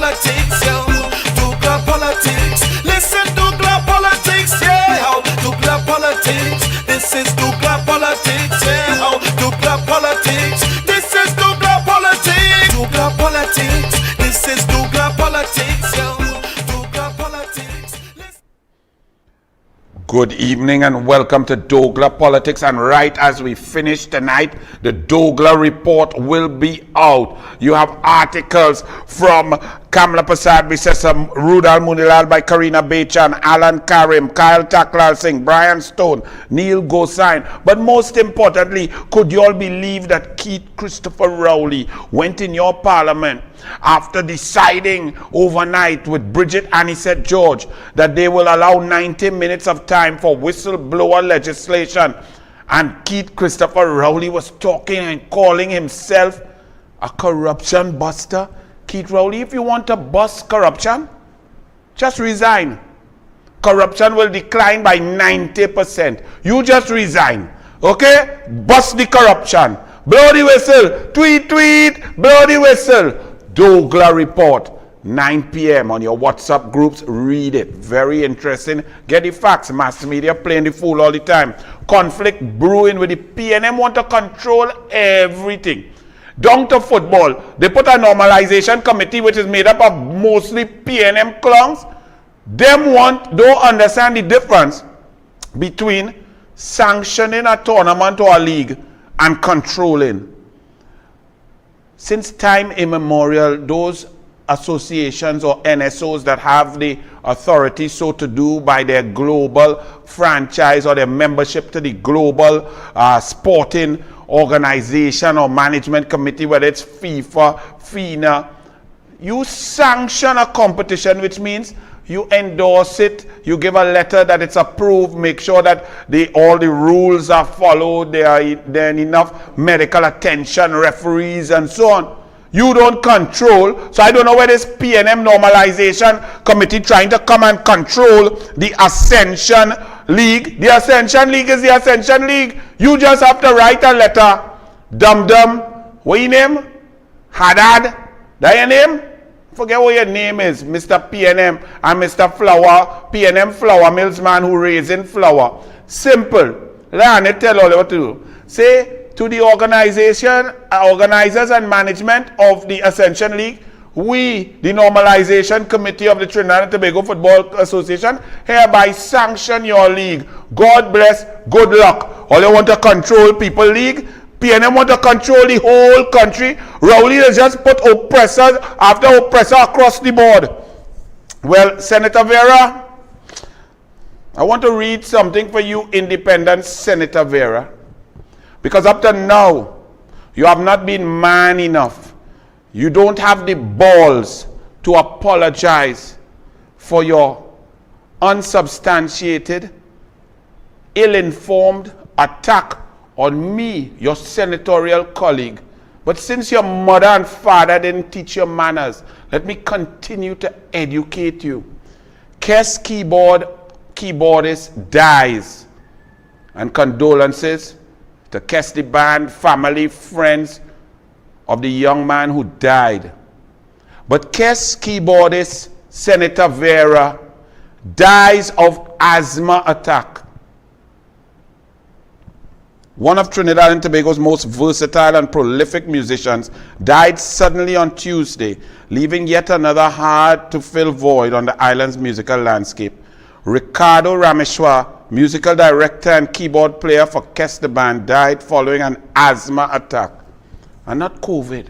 politics, yo. Douglar politics. Listen, Douglar politics, yeah. Douglar politics. This is Douglar politics, yeah. Douglar politics. This is Douglar politics. Douglar politics. This is Douglar politics, yo. Douglar politics. Good evening and welcome to Douglar Politics. And right as we finish tonight, the Douglar report will be out. You have articles from Kamla Prasad Bisesam, Rudal Munilal by Karina Bechan, Alan Karim, Kyle Taklal Singh, Brian Stone, Neil Gosain. But most importantly, could you all believe that Keith Christopher Rowley went in your parliament after deciding overnight with Bridget Anisette George that they will allow 90 minutes of time for whistleblower legislation? And Keith Christopher Rowley was talking and calling himself a corruption buster. Keith Rowley, if you want to bust corruption, just resign. Corruption will decline by 90%. You just resign. Okay? Bust the corruption. Blow the whistle. Tweet, tweet. Blow the whistle. Douglar report. 9 p.m. on your WhatsApp groups. Read it. Very interesting. Get the facts. Mass media playing the fool all the time. Conflict brewing with the PNM. Want to control everything. Down to football, they put a normalization committee which is made up of mostly PNM clowns. Them don't understand the difference between sanctioning a tournament or a league and controlling. Since time immemorial, those associations or NSOs that have the authority so to do by their global franchise or their membership to the global sporting organization or management committee, whether it's FIFA, FINA, you sanction a competition, which means you endorse it, you give a letter that it's approved, make sure that all the rules are followed, there are enough medical attention, referees and so on. You don't control. So I don't know where this PNM normalization committee trying to come and control the Ascension League. The Ascension League is the Ascension League. You just have to write a letter. Dum-dum. What your name? Haddad. That your name? Forget what your name is. Mr. PNM and Mr. Flower. PNM Flour Mills man who raising flour. Simple. Let me tell all what to do. Say to the organizers and management of the Ascension League, we, the Normalization Committee of the Trinidad and Tobago Football Association, hereby sanction your league. God bless, good luck. All you want to control people league, PNM want to control the whole country. Rowley has just put oppressors after oppressor across the board. Well, Senator Vera, I want to read something for you, Independent Senator Vera. Because up to now, you have not been man enough. You don't have the balls to apologize for your unsubstantiated, ill-informed attack on me, your senatorial colleague. But since your mother and father didn't teach you manners, let me continue to educate you. Kes keyboardist dies, and condolences to Kes the band, family, friends of the young man who died. But Kes keyboardist Senator Vera dies of asthma attack. One of Trinidad and Tobago's most versatile and prolific musicians died suddenly on Tuesday, leaving yet another hard-to-fill void on the island's musical landscape. Ricardo Rameshwar, musical director and keyboard player for Kes the band, died following an asthma attack. And not COVID.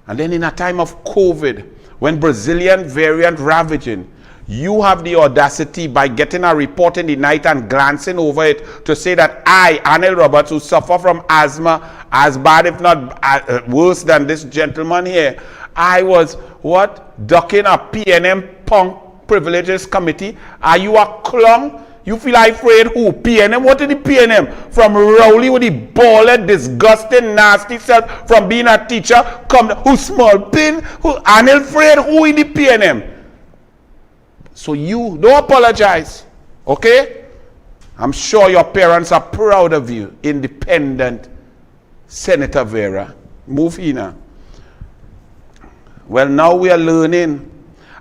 And then in a time of COVID, when Brazilian variant ravaging, you have the audacity by getting a report in the night and glancing over it to say that I, Anil Roberts, who suffer from asthma as bad if not worse than this gentleman here, I was, ducking a PNM punk privileges committee. Are you a clown? You feel afraid who? PNM? What is the PNM? From Rowley with the balled, disgusting, nasty self, from being a teacher, who small pin, who Anil afraid who in the PNM? So you don't apologize, okay? I'm sure your parents are proud of you, independent Senator Vera. Move in now. Well, now we are learning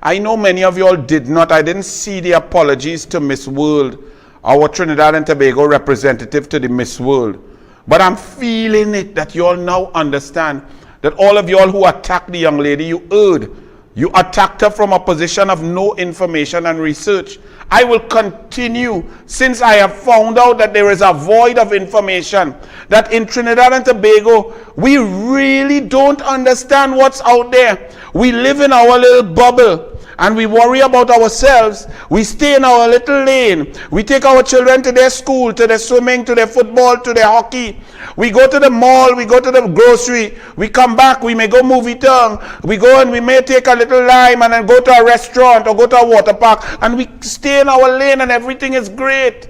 I know many of y'all did not. I didn't see the apologies to Miss World, our Trinidad and Tobago representative to the Miss World. But I'm feeling it that y'all now understand that all of y'all who attacked the young lady, you heard. You attacked her from a position of no information and research. I will continue, since I have found out that there is a void of information, that in Trinidad and Tobago, we really don't understand what's out there. We live in our little bubble and we worry about ourselves. We stay in our little lane. We take our children to their school, to their swimming, to their football, to their hockey. We go to the mall, we go to the grocery, we come back, we may go movie town, we go and we may take a little lime and then go to a restaurant or go to a water park, and we stay in our lane and everything is great.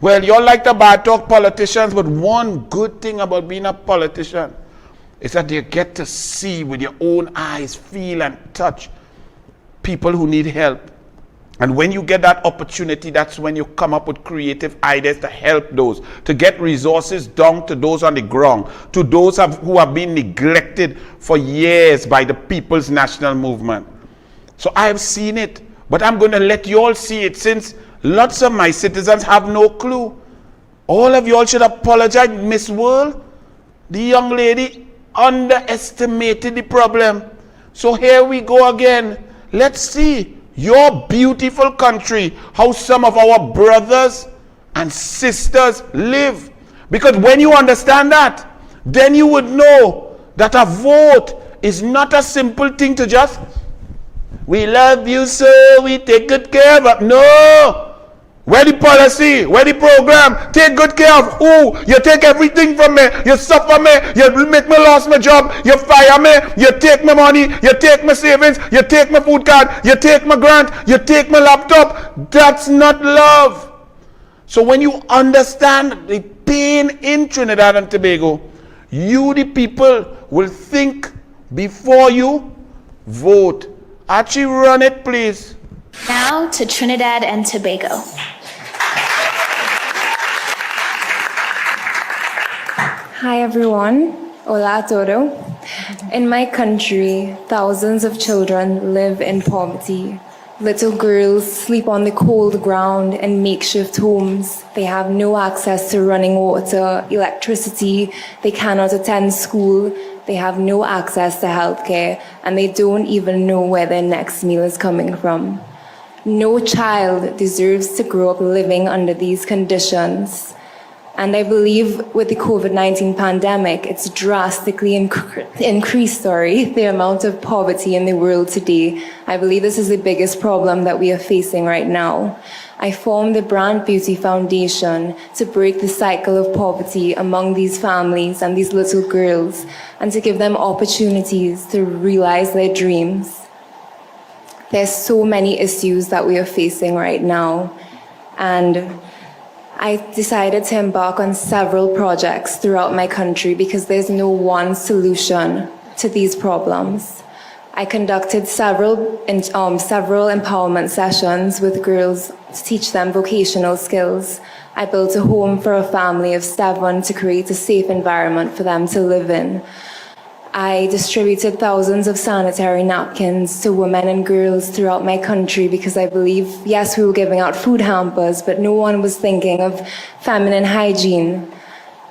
Well, y'all like to bad talk politicians, but one good thing about being a politician is that you get to see with your own eyes, feel and touch people who need help. And when you get that opportunity, that's when you come up with creative ideas to help those, to get resources down to those on the ground, to those who have been neglected for years by the People's National Movement. So I have seen it, but I'm going to let you all see it, since lots of my citizens have no clue. All of you all should apologize. Miss World, the young lady underestimated the problem. So here we go again. Let's see your beautiful country, how some of our brothers and sisters live. Because when you understand that, then you would know that a vote is not a simple thing to just, we love you so we take good care of. No! Where the policy? Where the program? Take good care of who? You take everything from me. You suffer me. You make me lose my job. You fire me. You take my money. You take my savings. You take my food card. You take my grant. You take my laptop. That's not love. So when you understand the pain in Trinidad and Tobago, you the people will think before you vote. Archie, run it, please. Now to Trinidad and Tobago. Hi everyone, hola a todo. In my country, thousands of children live in poverty. Little girls sleep on the cold ground in makeshift homes. They have no access to running water, electricity. They cannot attend school. They have no access to healthcare, and they don't even know where their next meal is coming from. No child deserves to grow up living under these conditions. And I believe with the COVID-19 pandemic, it's drastically increased the amount of poverty in the world today. I believe this is the biggest problem that we are facing right now. I formed the Brand Beauty Foundation to break the cycle of poverty among these families and these little girls, and to give them opportunities to realize their dreams. There's so many issues that we are facing right now, and I decided to embark on several projects throughout my country because there's no one solution to these problems. I conducted several empowerment sessions with girls to teach them vocational skills. I built a home for a family of 7 to create a safe environment for them to live in. I distributed thousands of sanitary napkins to women and girls throughout my country because I believe, yes, we were giving out food hampers, but no one was thinking of feminine hygiene.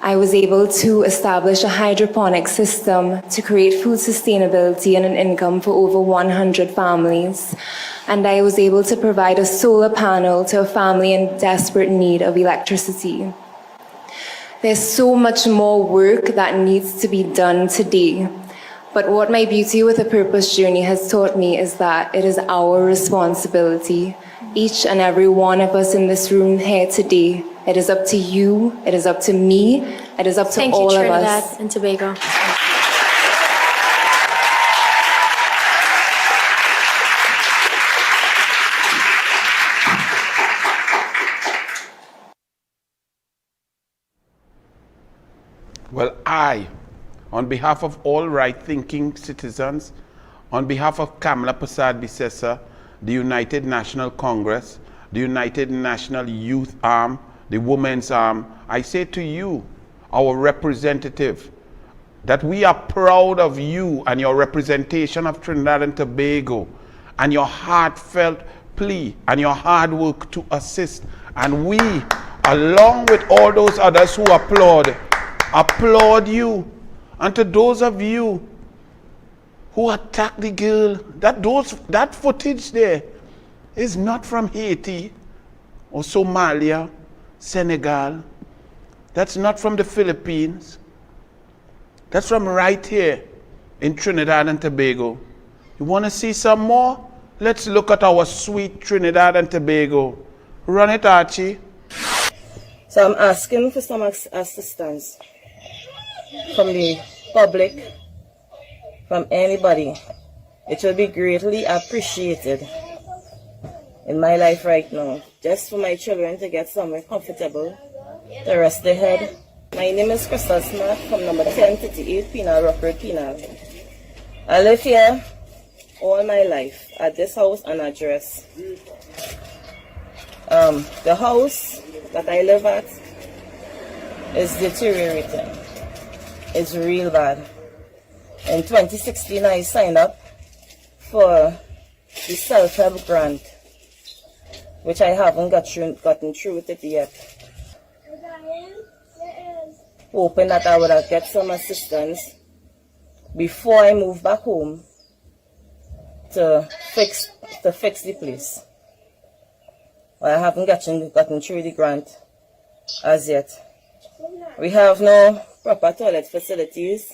I was able to establish a hydroponic system to create food sustainability and an income for over 100 families. And I was able to provide a solar panel to a family in desperate need of electricity. There's so much more work that needs to be done today. But what my Beauty with a Purpose journey has taught me is that it is our responsibility. Each and every one of us in this room here today. It is up to you, it is up to me, it is up to all of us. Thank you, Trinidad and Tobago. Well, I, on behalf of all right-thinking citizens, on behalf of Kamla Prasad Bisesa, the United National Congress, the United National Youth Arm, the Women's Arm, I say to you, our representative, that we are proud of you and your representation of Trinidad and Tobago and your heartfelt plea and your hard work to assist. And we, along with all those others who applaud you. And to those of you who attacked the girl, that footage there is not from Haiti or Somalia, Senegal. That's not from the Philippines. That's from right here in Trinidad and Tobago. You want to see some more? Let's look at our sweet Trinidad and Tobago. Run it, Archie. So I'm asking for some assistance from the public, from anybody. It will be greatly appreciated in my life right now, just for my children to get somewhere comfortable to rest their head. My name is Crystal Smart from number 1038 Penal, Rockford, Penal. I live here all my life at this house and address. The house that I live at is deteriorating. It's real bad. In 2016, I signed up for the self-help grant, which I haven't gotten through with it yet. Hoping that I would get some assistance before I move back home to fix the place. Well, I haven't gotten through the grant as yet. We have no proper toilet facilities.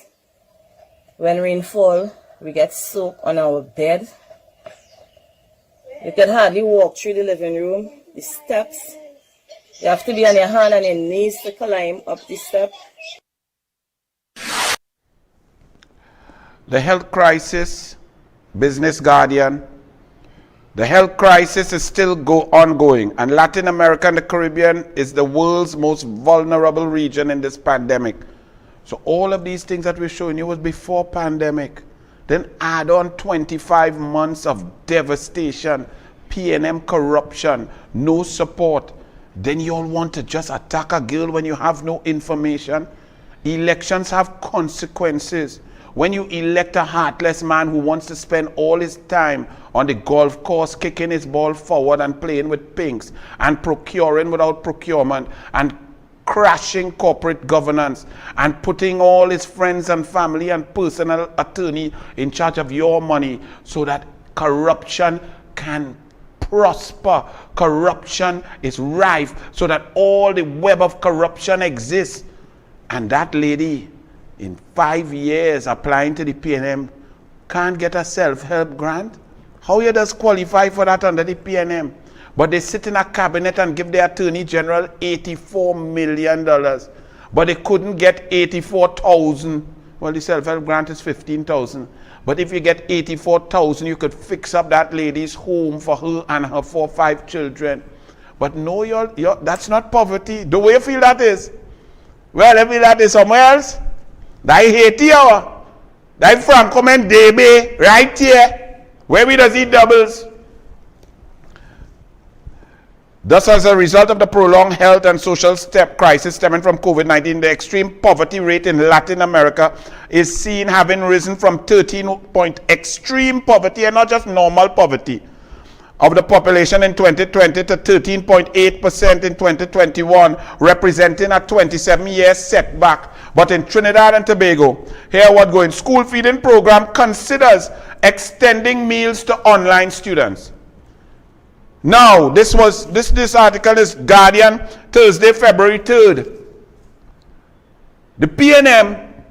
When rain fall, we get soaked on our bed. You can hardly walk through the living room, the steps. You have to be on your hand and your knees to climb up the step. The health crisis, Business Guardian. The health crisis is still ongoing, and Latin America and the Caribbean is the world's most vulnerable region in this pandemic. So all of these things that we're showing you was before pandemic. Then add on 25 months of devastation, P&M corruption, no support. Then you all want to just attack a girl when you have no information. Elections have consequences. When you elect a heartless man who wants to spend all his time on the golf course kicking his ball forward and playing with pinks and procuring without procurement and crashing corporate governance and putting all his friends and family and personal attorney in charge of your money so that corruption can prosper. Corruption is rife so that all the web of corruption exists. And that lady, in 5 years applying to the P&M, can't get a self-help grant? How you does qualify for that under the P&M? But they sit in a cabinet and give the Attorney General $84 million. But they couldn't get 84,000. Well, the self-help grant is 15,000. But if you get 84,000, you could fix up that lady's home for her and her 4 or 5 children. But no, that's not poverty. The way you feel that is? Well, I feel that is somewhere else. That Haiti hour. That Franco Mendebe right here. Where we does eat doubles. Thus, as a result of the prolonged health and social crisis stemming from COVID-19, the extreme poverty rate in Latin America is seen having risen from 13 point extreme poverty, and not just normal poverty, of the population in 2020 to 13.8% in 2021, representing a 27-year setback. But in Trinidad and Tobago, here what going, school feeding program considers extending meals to online students. Now, this article is Guardian, Thursday, February 3rd. The P&M,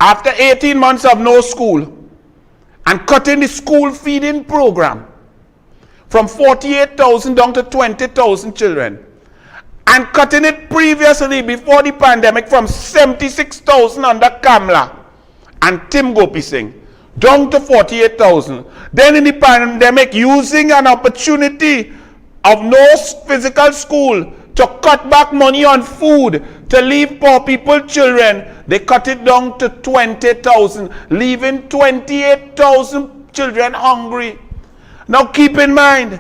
after 18 months of no school, and cutting the school feeding program from 48,000 down to 20,000 children, and cutting it previously, before the pandemic, from 76,000 under Kamla and Tim Gopi Singh, down to 48,000. Then in the pandemic, using an opportunity of no physical school to cut back money on food, to leave poor people children, they cut it down to 20,000, leaving 28,000 children hungry. Now keep in mind,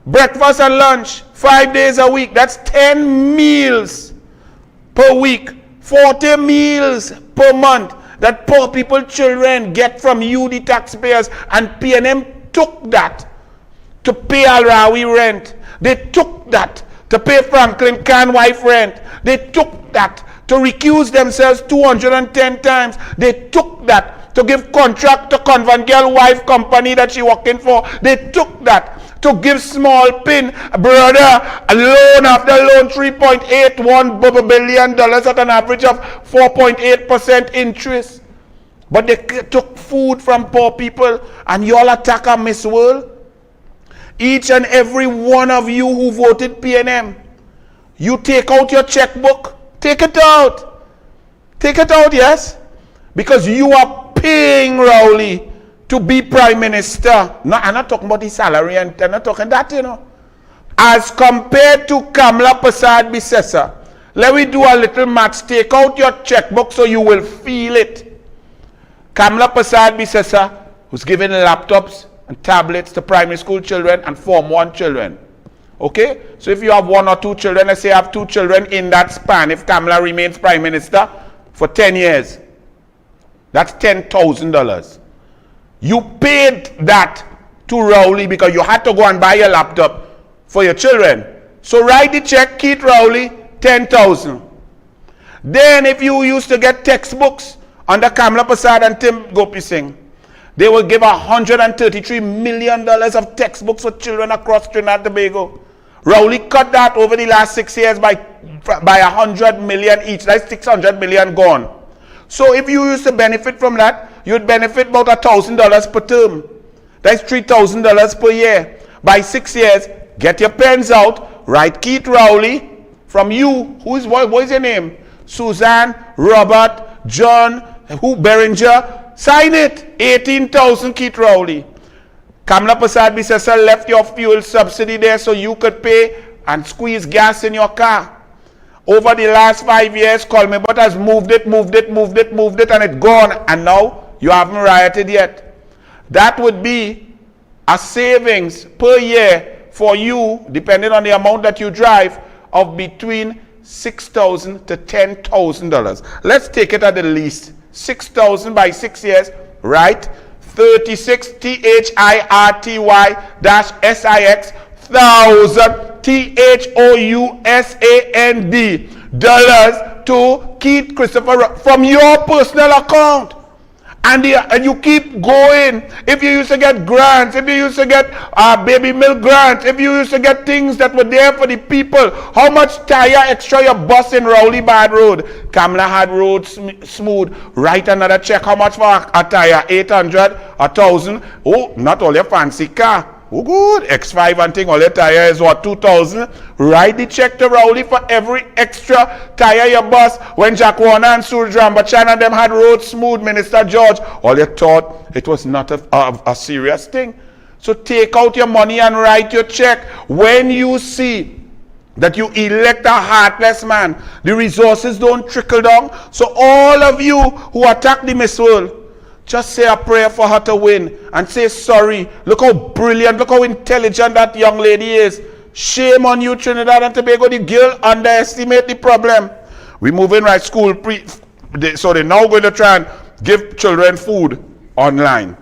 breakfast and lunch, 5 days a week, that's 10 meals per week 40 meals per month that poor people children get from you, the taxpayers, and P&M took that to pay Al-Rawi rent. They took that to pay Franklin Khan wife rent. They took that to recuse themselves 210 times. They took that to give contract to convent girl wife company that she working for. They took that to give small pin brother a loan after loan, $3.81 billion at an average of 4.8% interest. But they took food from poor people, and y'all attack a Miss World. Each and every one of you who voted P&M, you take out your checkbook. Take it out. Take it out, yes? Because you are paying Rowley to be prime minister. No, I'm not talking about the salary, and I'm not talking that, you know. As compared to Kamla Prasad Bisesa, let me do a little maths. Take out your checkbook so you will feel it. Kamla Prasad Bisesa was giving laptops and tablets to primary school children and Form 1 children. Okay? So if you have 1 or 2 children, let's say you have 2 children in that span, if Kamla remains prime minister for 10 years, that's $10,000. You paid that to Rowley because you had to go and buy a laptop for your children. So write the check, Keith Rowley, $10,000. Then if you used to get textbooks under Kamla Prasad and Tim Gopi Singh, they will give $133 million of textbooks for children across Trinidad and Tobago. Rowley cut that over the last 6 years by $100 million each. That's $600 million gone. So if you used to benefit from that, you'd benefit about $1,000 per term. That's $3,000 per year. By 6 years, get your pens out, write Keith Rowley from you. What is your name? Suzanne, Robert, John, Beringer. Sign it. 18,000 Keith Rowley. Kamla Prasad Bisesa left your fuel subsidy there so you could pay and squeeze gas in your car. Over the last 5 years, Colmebot has moved it, and it's gone. And now, you haven't rioted yet. That would be a savings per year for you, depending on the amount that you drive, of between $6,000 to $10,000. Let's take it at the least. 6,000 by 6 years, right? 36 THIRTY-SIX thousand THOUSAND dollars to Keith Christopher from your personal account. And you keep going. If you used to get grants, if you used to get baby milk grants, if you used to get things that were there for the people, how much tire extra your bus in Rowley Bad Road? Kamla had road smooth. Write another check. How much for a tire? 800, 1,000. Oh, not all your fancy car. Oh, good. X5 and thing. All your tire is what? 2,000. Write the check to Rowley for every extra tire your bus. When Jack Warner and Surjam Bachan and them had road smooth, Minister George, all you thought it was not a serious thing. So take out your money and write your check. When you see that you elect a heartless man, the resources don't trickle down. So all of you who attack the Miss World, just say a prayer for her to win and say sorry. Look how brilliant, look how intelligent that young lady is. Shame on you, Trinidad and Tobago. The girl underestimate the problem. We moving right school. So they're now going to try and give children food online.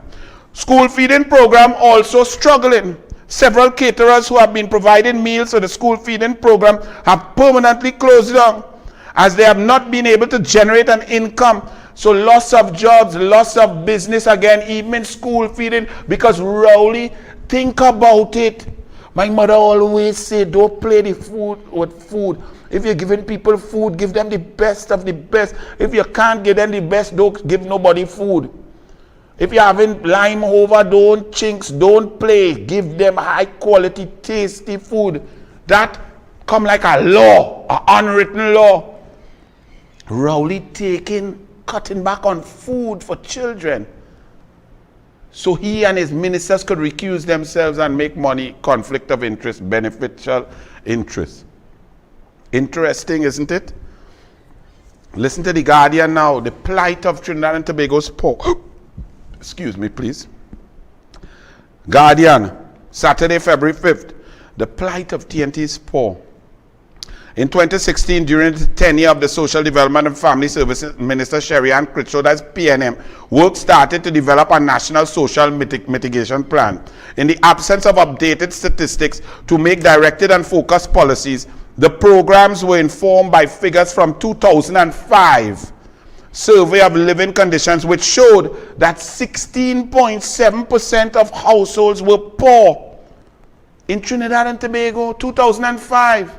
School feeding program also struggling. Several caterers who have been providing meals for the school feeding program have permanently closed down as they have not been able to generate an income. So loss of jobs, loss of business again, even school feeding, because Rowley, think about it. My mother always said, don't play the food with food. If you're giving people food, give them the best of the best. If you can't give them the best, don't give nobody food. If you're having lime over, don't chinks, don't play. Give them high quality, tasty food. That come like a law, an unwritten law. Rowley cutting back on food for children so he and his ministers could recuse themselves and make money. Conflict of interest, beneficial interest. Interesting, isn't it? Listen to the Guardian now. The plight of Trinidad and Tobago's poor. Excuse me, please. Guardian, Saturday, February 5th. The plight of TNT's poor. In 2016, during the tenure of the Social Development and Family Services Minister Sherry Ann Critchlow, that's PNM, work started to develop a national social mitigation plan. In the absence of updated statistics to make directed and focused policies, the programs were informed by figures from 2005 survey of living conditions, which showed that 16.7% of households were poor in Trinidad and Tobago. 2005.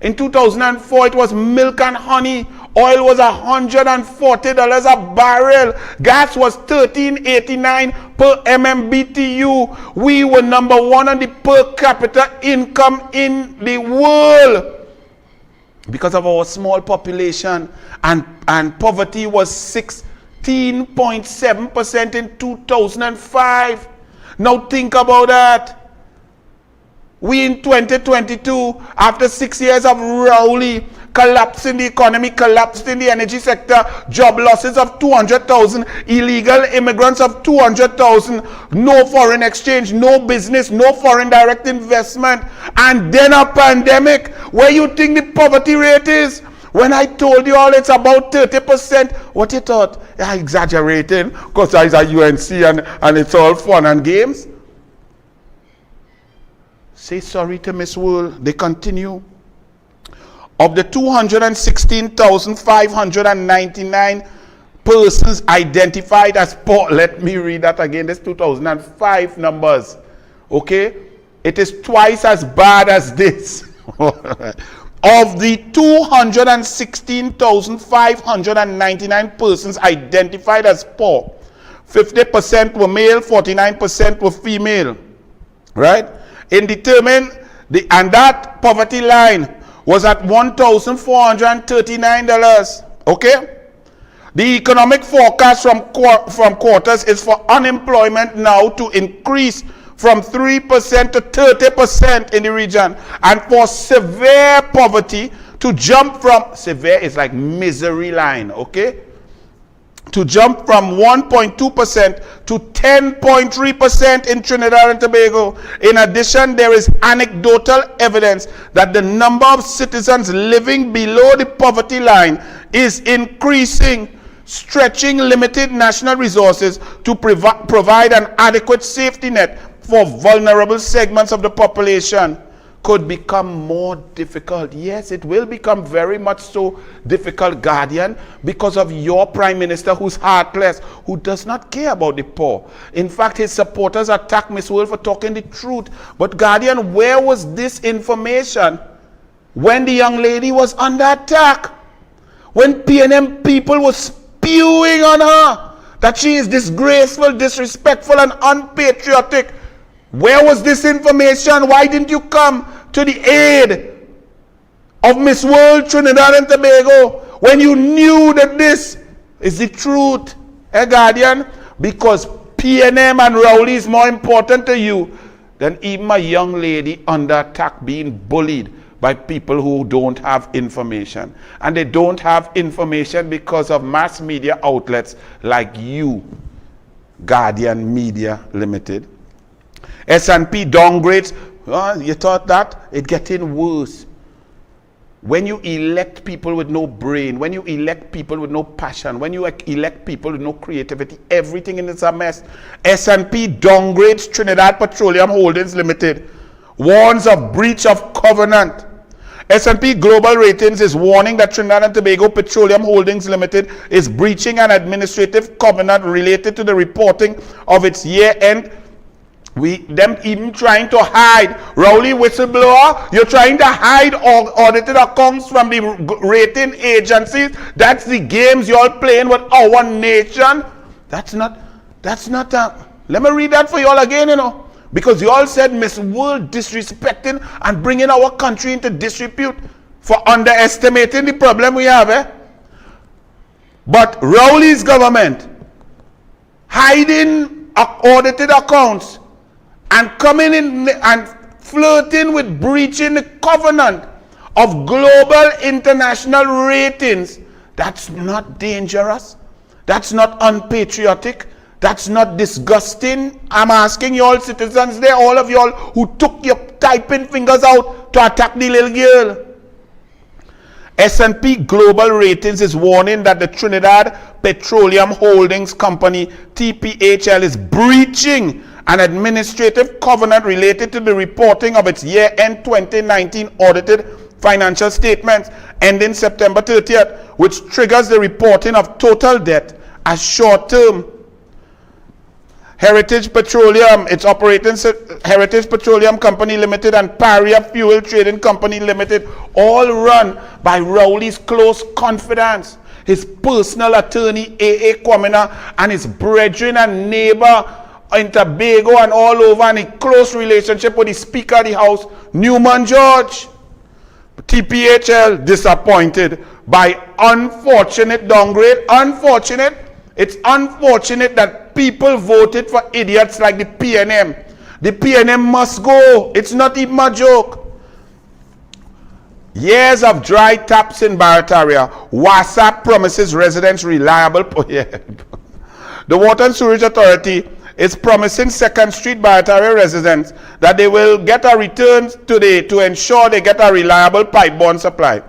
In 2004, it was milk and honey. Oil was $140 a barrel. Gas was $13.89 per MMBTU. We were number one on the per capita income in the world because of our small population. And poverty was 16.7% in 2005. Now think about that. We in 2022, after 6 years of Rowley, collapse in the economy, collapse in the energy sector, job losses of 200,000, illegal immigrants of 200,000, no foreign exchange, no business, no foreign direct investment, and then a pandemic. Where you think the poverty rate is? When I told you all it's about 30%, what you thought? I exaggerating because it's a UNC and it's all fun and games. Say sorry to Miss World. They continue. Of the 216,599 persons identified as poor, let me read that again, this 2005 numbers, okay? It is twice as bad as this. Of the 216,599 persons identified as poor, 50% were male, 49% were female, right? And that poverty line was at $1,439, okay? The economic forecast from quarters is for unemployment now to increase from 3% to 30% in the region, and for severe poverty to jump from, severe is like misery line, okay? To jump from 1.2% to 10.3% in Trinidad and Tobago. In addition, there is anecdotal evidence that the number of citizens living below the poverty line is increasing, stretching limited national resources to provide an adequate safety net for vulnerable segments of the population. Could become more difficult. Yes, it will become very much so difficult, Guardian, because of your Prime Minister who's heartless, who does not care about the poor. In fact, his supporters attack Miss World for talking the truth. But Guardian, where was this information when the young lady was under attack? When PNM people were spewing on her that she is disgraceful, disrespectful, and unpatriotic. Where was this information? Why didn't you come to the aid of Miss World Trinidad and Tobago when you knew that this is the truth, Guardian? Because PNM and Rowley is more important to you than even a young lady under attack being bullied by people who don't have information. And they don't have information because of mass media outlets like you, Guardian Media Limited. S&P downgrades. You thought that? It's getting worse. When you elect people with no brain, when you elect people with no passion, when you elect people with no creativity, everything is a mess. S&P downgrades Trinidad Petroleum Holdings Limited. Warns of breach of covenant. S&P Global Ratings is warning that Trinidad and Tobago Petroleum Holdings Limited is breaching an administrative covenant related to the reporting of its year-end. Them even trying to hide. Rowley whistleblower, you're trying to hide audited accounts from the rating agencies. That's the games you're playing with our nation. Let me read that for you all again, because you all said Miss World disrespecting and bringing our country into disrepute for underestimating the problem we have, But Rowley's government hiding audited accounts and coming in and flirting with breaching the covenant of global international ratings. That's not dangerous. That's not unpatriotic. That's not disgusting. I'm asking you all citizens there, all of you all who took your typing fingers out to attack the little girl. S&P Global Ratings is warning that the Trinidad Petroleum Holdings Company, TPHL, is breaching an administrative covenant related to the reporting of its year-end 2019 audited financial statements ending September 30th, which triggers the reporting of total debt as short-term. Heritage Petroleum, its operating Heritage Petroleum Company Limited and Paria Fuel Trading Company Limited, all run by Rowley's close confidants, his personal attorney A.A. Kwamina, and his brethren and neighbor in Tobago and all over, and a close relationship with the Speaker of the House, Newman George. TPHL disappointed by unfortunate downgrade. It's unfortunate that people voted for idiots like the PNM. The PNM must go. It's not even a joke. Years of dry taps in Barataria. WASA promises residents reliable. The Water and Sewerage Authority is promising 2nd Street Barataria residents that they will get a return today to ensure they get a reliable pipe-borne supply.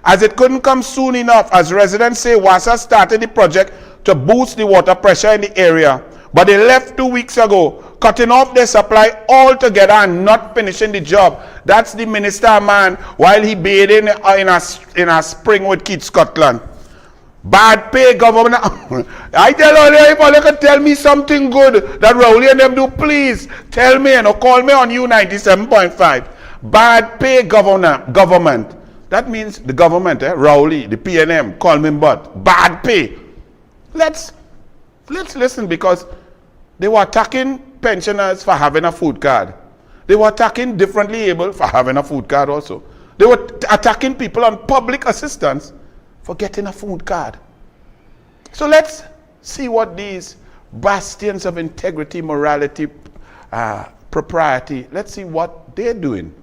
As it couldn't come soon enough, as residents say, WASA started the project to boost the water pressure in the area, but they left 2 weeks ago, cutting off their supply altogether and not finishing the job. That's the minister man while he bathing in a spring with Keith Scotland. Bad pay, governor. I tell all you, if you can tell me something good that Rowley and them do, please tell me and call me on U97.5. Bad pay, government. That means the government, Rowley, the PNM, call me but bad pay. Let's listen, because they were attacking pensioners for having a food card. They were attacking differently able for having a food card also. They were attacking people on public assistance for getting a food card. So let's see what these bastions of integrity, morality, propriety, let's see what they're doing.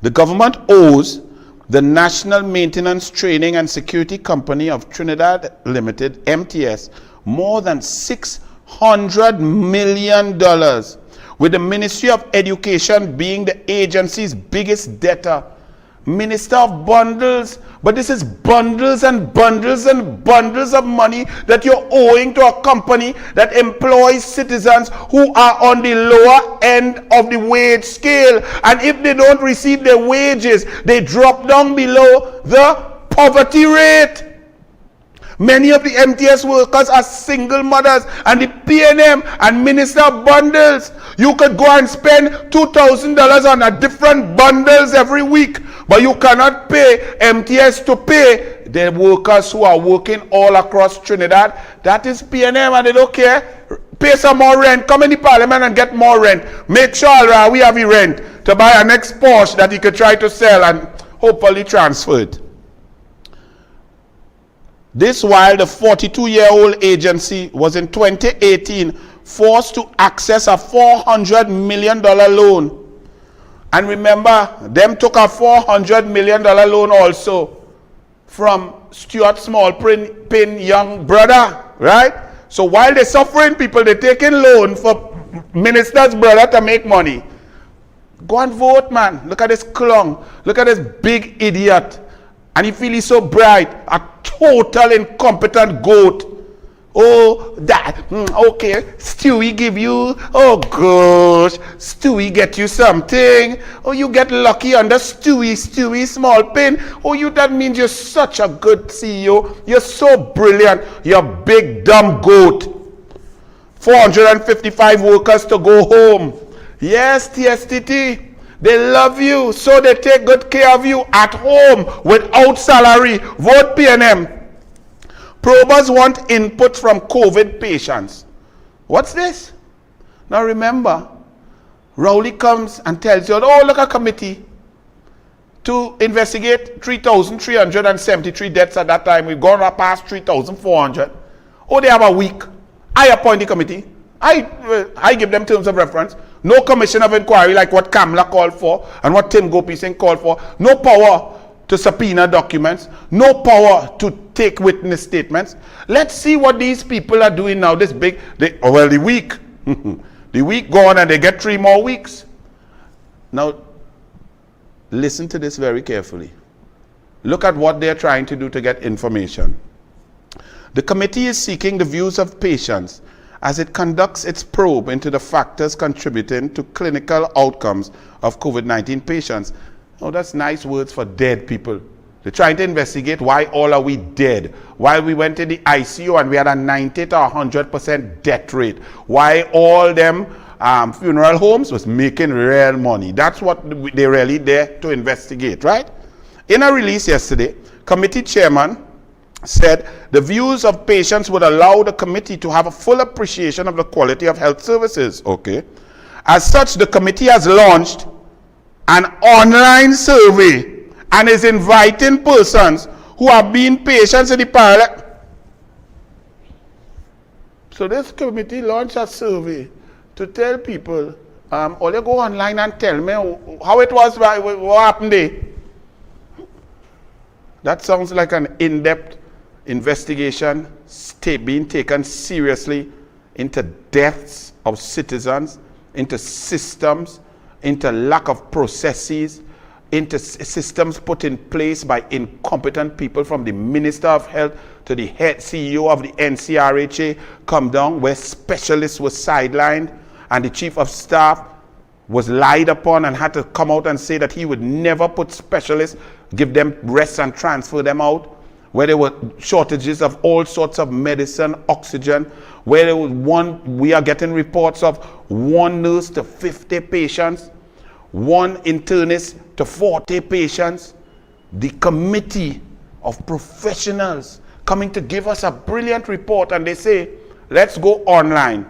The government owes the National Maintenance Training and Security Company of Trinidad Limited, MTS, more than $600 million, with the Ministry of Education being the agency's biggest debtor. Minister of bundles, but this is bundles and bundles and bundles of money that you're owing to a company that employs citizens who are on the lower end of the wage scale, and if they don't receive their wages, they drop down below the poverty rate. Many of the MTS workers are single mothers, and the PNM and Minister of Bundles, you could go and spend $2,000 on a different bundles every week, but you cannot pay MTS to pay the workers who are working all across Trinidad. That is PNM, and they don't care. Pay some more rent. Come in the parliament and get more rent. Make sure we have the rent to buy a next Porsche that he could try to sell and hopefully transfer it. This while the 42-year-old agency was in 2018 forced to access a $400 million loan. And remember, them took a $400 million loan also from Stuart Smallpin young brother, right? So while they're suffering, people, they're taking loan for minister's brother to make money. Go and vote, man. Look at this clown. Look at this big idiot. And he feels he's so bright. A total incompetent goat. Oh, that, okay, Stewie give you, oh gosh, Stewie get you something. Oh, you get lucky under Stewie Smallpin. Oh, that means you're such a good CEO. You're so brilliant. You're a big dumb goat. 455 workers to go home. Yes, TSTT. They love you, so they take good care of you at home without salary. Vote PNM. Probers want input from COVID patients. What's this? Now remember, Rowley comes and tells you, oh, look, a committee to investigate 3,373 deaths at that time. We've gone past 3,400. Oh, they have a week. I appoint the committee. I give them terms of reference. No commission of inquiry like what Kamla called for and what Tim Gopi Singh called for. No power to subpoena documents. No power to take witness statements. Let's see what these people are doing now. This big, the week. The week gone and they get 3 more weeks. Now, listen to this very carefully. Look at what they're trying to do to get information. The committee is seeking the views of patients as it conducts its probe into the factors contributing to clinical outcomes of COVID-19 patients. Oh, that's nice words for dead people. They're trying to investigate why all are we dead, why we went in the ICU and we had a 90 to 100% death rate, why all them funeral homes was making real money. That's what they're really there to investigate, right? In a release yesterday, committee chairman said the views of patients would allow the committee to have a full appreciation of the quality of health services. Okay. As such, the committee has launched an online survey and is inviting persons who have been patients in the parallel. So this committee launched a survey to tell people, all you go online and tell me how it was, what happened there. That sounds like an in-depth investigation being taken seriously into deaths of citizens, into systems, into lack of processes, into systems put in place by incompetent people, from the Minister of Health to the head CEO of the NCRHA come down, where specialists were sidelined and the Chief of Staff was lied upon and had to come out and say that he would never put specialists, give them rest and transfer them out, where there were shortages of all sorts of medicine, oxygen, where there was we are getting reports of one nurse to 50 patients, one internist to 40 patients. The committee of professionals coming to give us a brilliant report, and they say, let's go online.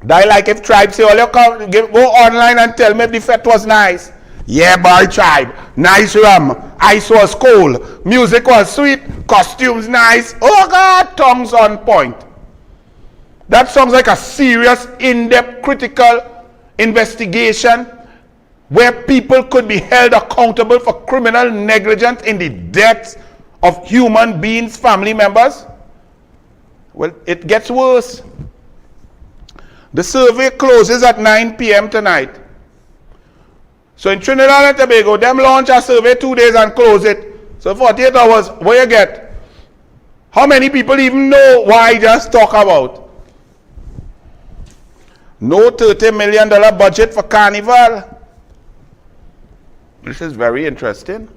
Die like if tribe say, oh, go online and tell me if the fete was nice. Yeah, boy, tribe. Nice rum. Ice was cold. Music was sweet. Costumes nice. Oh, God, tongues on point. That sounds like a serious, in-depth, critical investigation where people could be held accountable for criminal negligence in the deaths of human beings, family members. Well, it gets worse. The survey closes at 9 p.m. tonight. So in Trinidad and Tobago, them launch a survey 2 days and close it. So 48 hours, what you get? How many people even know what I just talk about? No $30 million budget for Carnival. This is very interesting.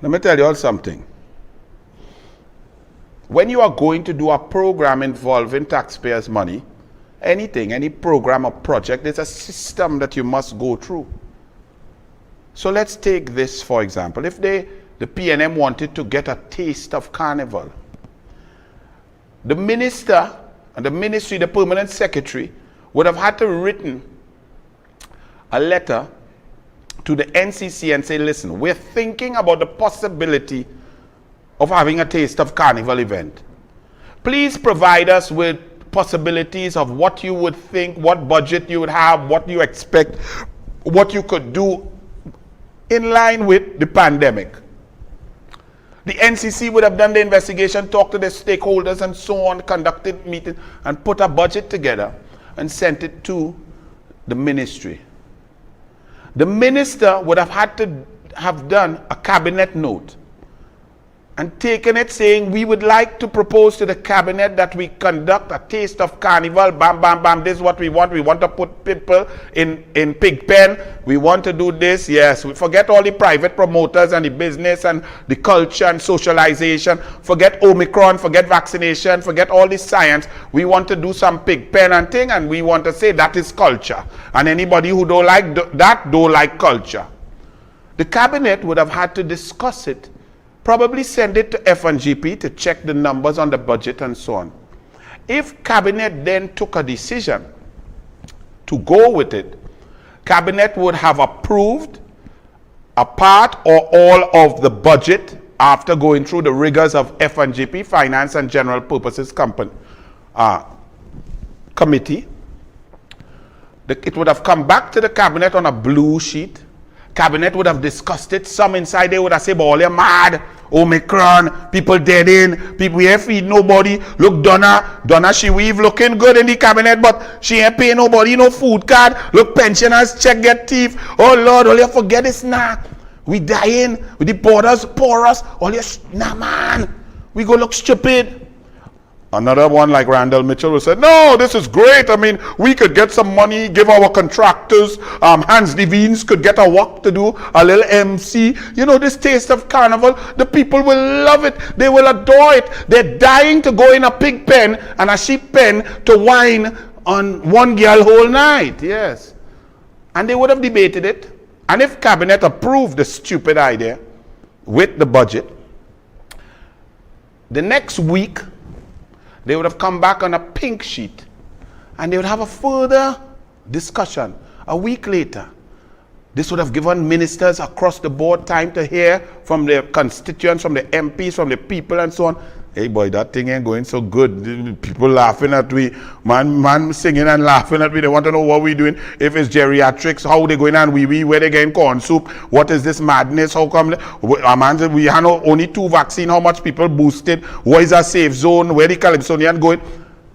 Let me tell you all something. When you are going to do a program involving taxpayers' money, anything, any program or project, there's a system that you must go through. So let's take this for example. If the PNM wanted to get a taste of Carnival, the minister and the ministry, the permanent secretary, would have had to written a letter to the NCC and say, listen, we're thinking about the possibility of having a taste of Carnival event. Please provide us with possibilities of what you would think, what budget you would have, what you expect, what you could do in line with the pandemic. The NCC would have done the investigation, talked to the stakeholders and so on, conducted meetings and put a budget together and sent it to the ministry. The minister would have had to have done a cabinet note and taken it saying, we would like to propose to the cabinet that we conduct a taste of Carnival, bam, bam, bam, this is what we want to put people in pig pen, we want to do this, yes, we forget all the private promoters and the business and the culture and socialization, forget Omicron, forget vaccination, forget all this science, we want to do some pig pen and thing, and we want to say that is culture, and anybody who don't like that don't like culture. The cabinet would have had to discuss it, probably send it to F&GP to check the numbers on the budget and so on. If cabinet then took a decision to go with it, cabinet would have approved a part or all of the budget after going through the rigors of F&GP, Finance and General Purposes Committee. It would have come back to the cabinet on a blue sheet. Cabinet would have discussed it. Some inside they would have said, "Boy, you're mad. Omicron, people dead in, people here feed nobody. Look, Donna, she weave looking good in the cabinet, but she ain't pay nobody no food card. Look, pensioners check get thief. Oh Lord, all you forget is nah." We dying with the borders porous. All your nah man, we go look stupid. Another one like Randall Mitchell will say, no, this is great. I mean, we could get some money, give our contractors, Hans Devines could get a work to do, a little MC. You know, this taste of carnival, the people will love it. They will adore it. They're dying to go in a pig pen and a sheep pen to whine on one girl whole night. Yes. And they would have debated it. And if cabinet approved the stupid idea with the budget, the next week, they would have come back on a pink sheet and they would have a further discussion a week later. This would have given ministers across the board time to hear from their constituents, from the MPs, from the people and so on. Hey boy, that thing ain't going so good. People laughing at we. Man singing and laughing at me. They want to know what we doing. If it's geriatrics, how they going on wee, where they getting corn soup. What is this madness? How come a man said we have only 2 vaccines, how much people boosted? What is a safe zone? Where the Calypsonian going?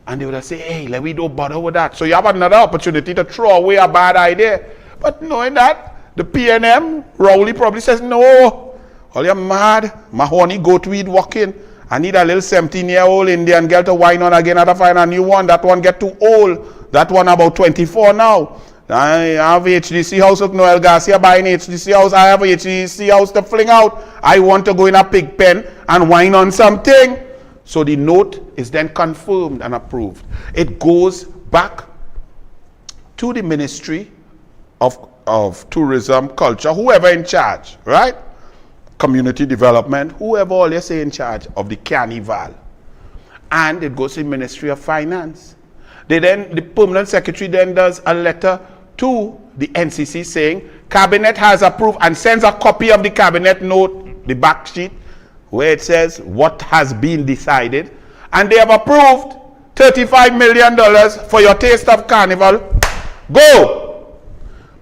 And they would have say, hey, let me don't bother with that. So you have another opportunity to throw away a bad idea. But knowing that, the PNM, Rowley probably says, no, all you're mad. My honey goat weed walking. I need a little 17-year-old Indian girl to whine on again. I have to find a new one. That one get too old. That one about 24 now. I have HDC house of Noel Garcia buying HDC house. I have a HDC house to fling out. I want to go in a pig pen and whine on something. So the note is then confirmed and approved. It goes back to the Ministry of Tourism, Culture, whoever in charge, right? Community Development, whoever all you say in charge of the carnival. And it goes to the Ministry of Finance. The Permanent Secretary then does a letter to the NCC saying, Cabinet has approved, and sends a copy of the Cabinet note, the back sheet, where it says what has been decided. And they have approved $35 million for your taste of carnival. Go!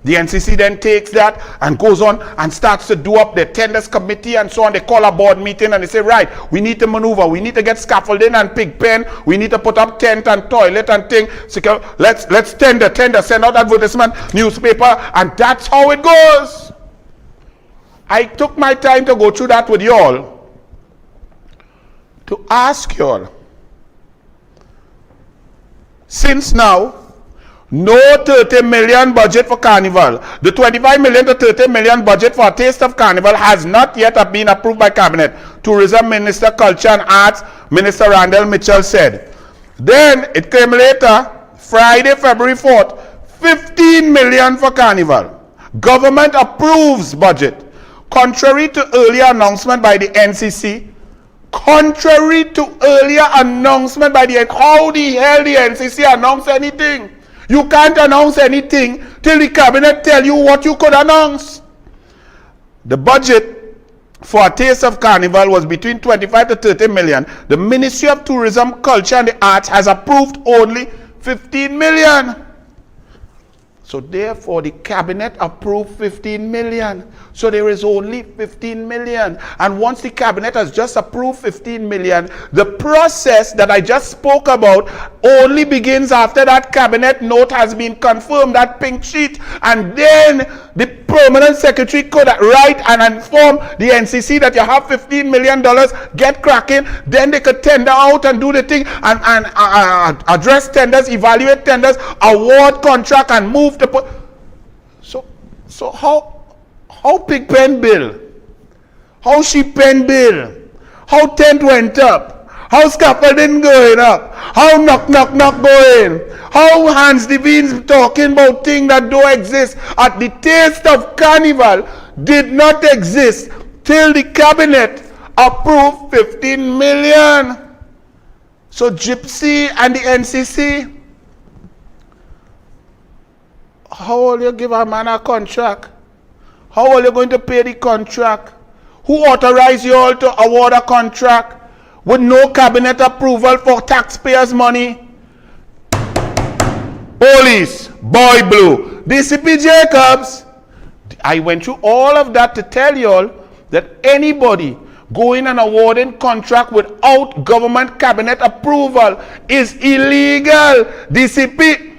The NCC then takes that and goes on and starts to do up the tenders committee and so on. They call a board meeting and they say, right, we need to maneuver. We need to get scaffolding and pig pen. We need to put up tent and toilet and thing. So let's tender, send out advertisement, newspaper, and that's how it goes. I took my time to go through that with y'all to ask y'all, since now, no 30 million budget for carnival. The 25 million to 30 million budget for a taste of carnival has not yet been approved by Cabinet. Tourism Minister, Culture and Arts, Minister Randall Mitchell said. Then it came later, Friday, February 4th, 15 million for carnival. Government approves budget. Contrary to earlier announcement by the NCC, contrary to earlier announcement by the how the hell the NCC announced anything? You can't announce anything till the Cabinet tell you what you could announce. The budget for a taste of carnival was between 25 to 30 million. The Ministry of Tourism, Culture and the Arts has approved only 15 million. So therefore the Cabinet approved 15 million. So there is only 15 million. And once the Cabinet has just approved 15 million, the process that I just spoke about only begins after that Cabinet note has been confirmed, that pink sheet. And then the Permanent Secretary could write and inform the NCC that you have $15 million, get cracking. Then they could tender out and do the thing and address tenders, evaluate tenders, award contract and move to put. So how pig pen bill? How sheep pen bill? How tent went up? How scaffolding going up? How knock going? How Hans Devines talking about things that don't exist? At the taste of carnival did not exist till the Cabinet approved 15 million. So Gypsy and the NCC, how will you give a man a contract? How are you going to pay the contract? Who authorized you all to award a contract with no Cabinet approval for taxpayers' money? Police, Boy Blue, DCP Jacobs. I went through all of that to tell you all that anybody going and awarding contract without government Cabinet approval is illegal. DCP.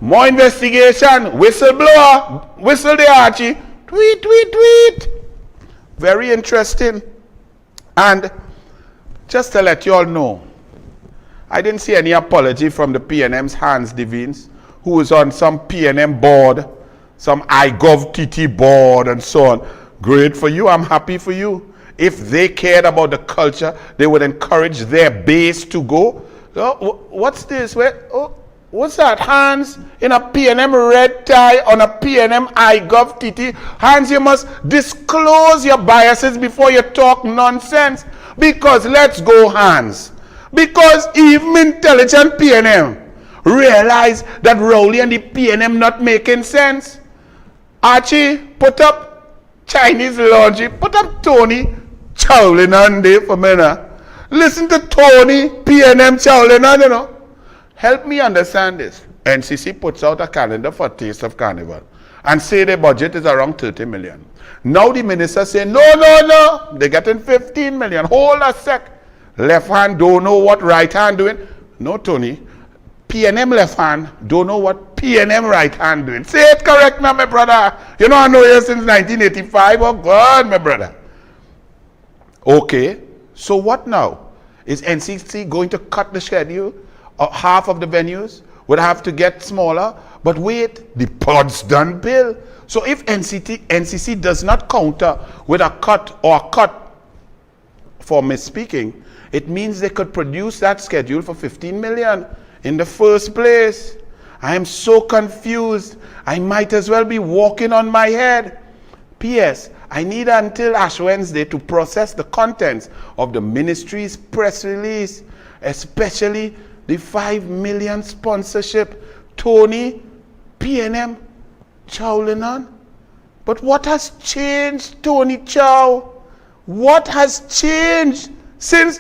More investigation, whistleblower, whistle the Archie, Tweet. Very interesting. And just to let you all know, I didn't see any apology from the PNM's Hans Devines, who is on some PNM board, some iGovTT board and so on. Great for you. I'm happy for you. If they cared about the culture, they would encourage their base to go. Oh, what's this? What's that? Hans in a PNM red tie on a PNM iGovTT. Hans, you must disclose your biases before you talk nonsense. Because let's go, Hans. Because even intelligent PNM realize that Rowley and the PNM not making sense. Archie, put up Chinese laundry. Put up Tony Chowlin on there for me now. Listen to Tony PNM Chowlin on, you know. Help me understand this. NCC puts out a calendar for Taste of Carnival and say the budget is around 30 million. Now the minister say, no, they're getting 15 million. Hold a sec. Left hand don't know what right hand doing. No, Tony. PNM left hand don't know what PNM right hand doing. Say it correct now, my brother. You know I know you since 1985. Oh, God, my brother. Okay, so what now? Is NCC going to cut the schedule? Half of the venues would have to get smaller. But wait, the pod's done bill. So if NCC does not counter with a cut for misspeaking, it means they could produce that schedule for 15 million in the first place. I am so confused. I might as well be walking on my head. P.S. I need until Ash Wednesday to process the contents of the ministry's press release, especially the 5 million sponsorship Tony PNM Chowlinan. But what has changed, Tony Chow? What has changed since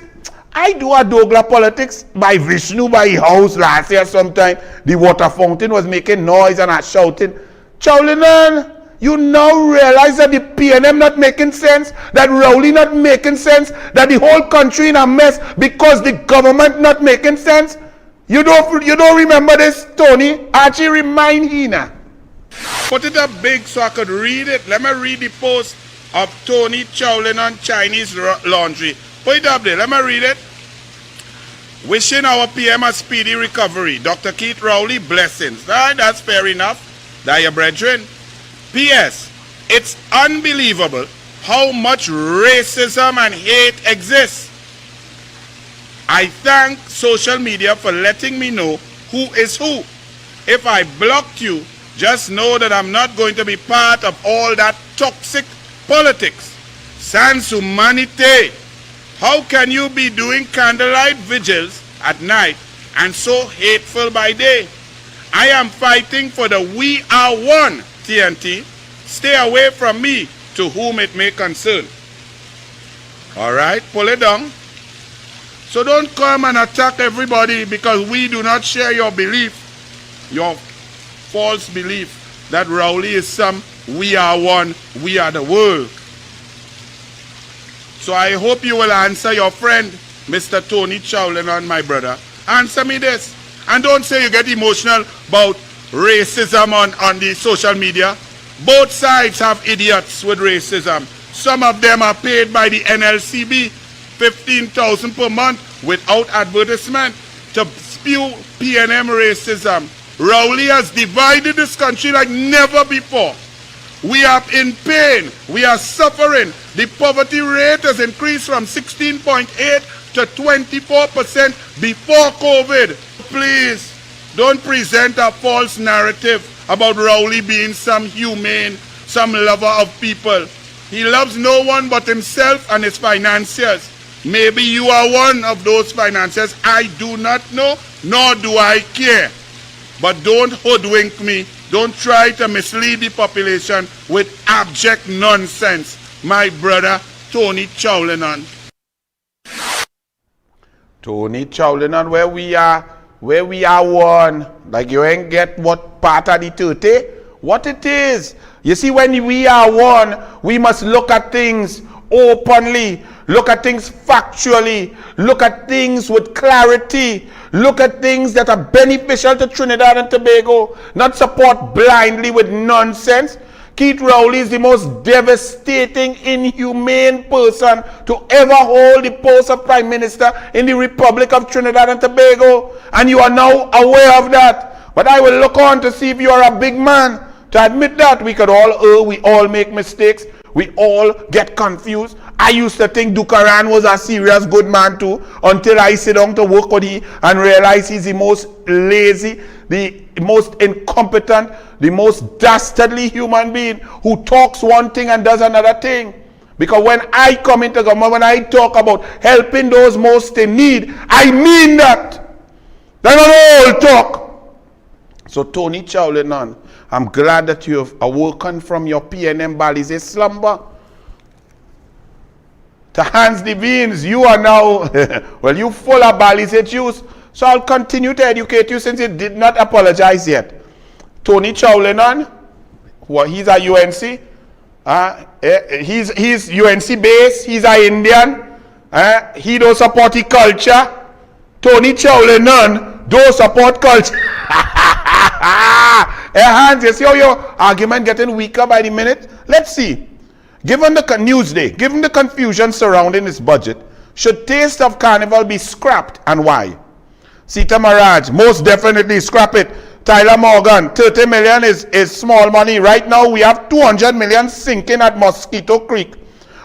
I do a Douglar politics by Vishnu by house last year sometime? The water fountain was making noise and I shouting, Chowlinan, you now realize that the PNM not making sense, that Rowley not making sense, that the whole country in a mess because the government not making sense? You don't remember this, Tony? Archie, remind Hina. Put it up big so I could read it. Let me read the post of Tony Chowlin on Chinese laundry. Put it up there. Let me read it. Wishing our PM a speedy recovery. Dr. Keith Rowley, blessings. Right, that's fair enough. That your brethren. P.S. It's unbelievable how much racism and hate exists. I thank social media for letting me know who is who. If I blocked you, just know that I'm not going to be part of all that toxic politics. Sans humanité. How can you be doing candlelight vigils at night and so hateful by day? I am fighting for the We Are One TNT. Stay away from me, to whom it may concern. All right, pull it down. So don't come and attack everybody because we do not share your belief, your false belief that Rowley is some we are one, we are the world. So I hope you will answer your friend, Mr. Tony Chowlinan, my brother. Answer me this. And don't say you get emotional about racism on the social media. Both sides have idiots with racism. Some of them are paid by the NLCB 15,000 per month without advertisement to spew PNM racism. Rowley has divided this country like never before. We are in pain. We are suffering. The poverty rate has increased from 16.8 to 24% before COVID. Please, don't present a false narrative about Rowley being some humane, some lover of people. He loves no one but himself and his financiers. Maybe you are one of those financiers. I do not know, nor do I care. But don't hoodwink me. Don't try to mislead the population with abject nonsense. My brother, Tony Chowlinan. Tony Chowlinan, where we are one. Like you ain't get what part of the 30? What it is. You see, when we are one, we must look at things openly, look at things factually, look at things with clarity, look at things that are beneficial to Trinidad and Tobago, not support blindly with nonsense. Keith Rowley is the most devastating, inhumane person to ever hold the post of Prime Minister in the Republic of Trinidad and Tobago. And you are now aware of that. But I will look on to see if you are a big man to admit that. We could all err, we all make mistakes, we all get confused. I used to think Douglar was a serious good man too, until I sit down to work with him and realize he's the most lazy, the most incompetent, the most dastardly human being who talks one thing and does another thing. Because when I come into government, when I talk about helping those most in need, I mean that. That's not all talk. So Tony Chowlinan, I'm glad that you have awoken from your PNM Balize slumber. To Hans Devines, you are now, well, you full of Balize juice. So I'll continue to educate you since you did not apologize yet. Tony Chowlinan, well, he's a UNC. He's UNC based. He's an Indian. He don't support the culture. Tony Chowlinan don't support culture. Hans, you see how your argument getting weaker by the minute? Let's see. Given the Newsday, given the confusion surrounding this budget, should Taste of Carnival be scrapped and why? Sita Maraj, most definitely scrap it. Tyler Morgan, 30 million is small money. Right now we have 200 million sinking at Mosquito Creek.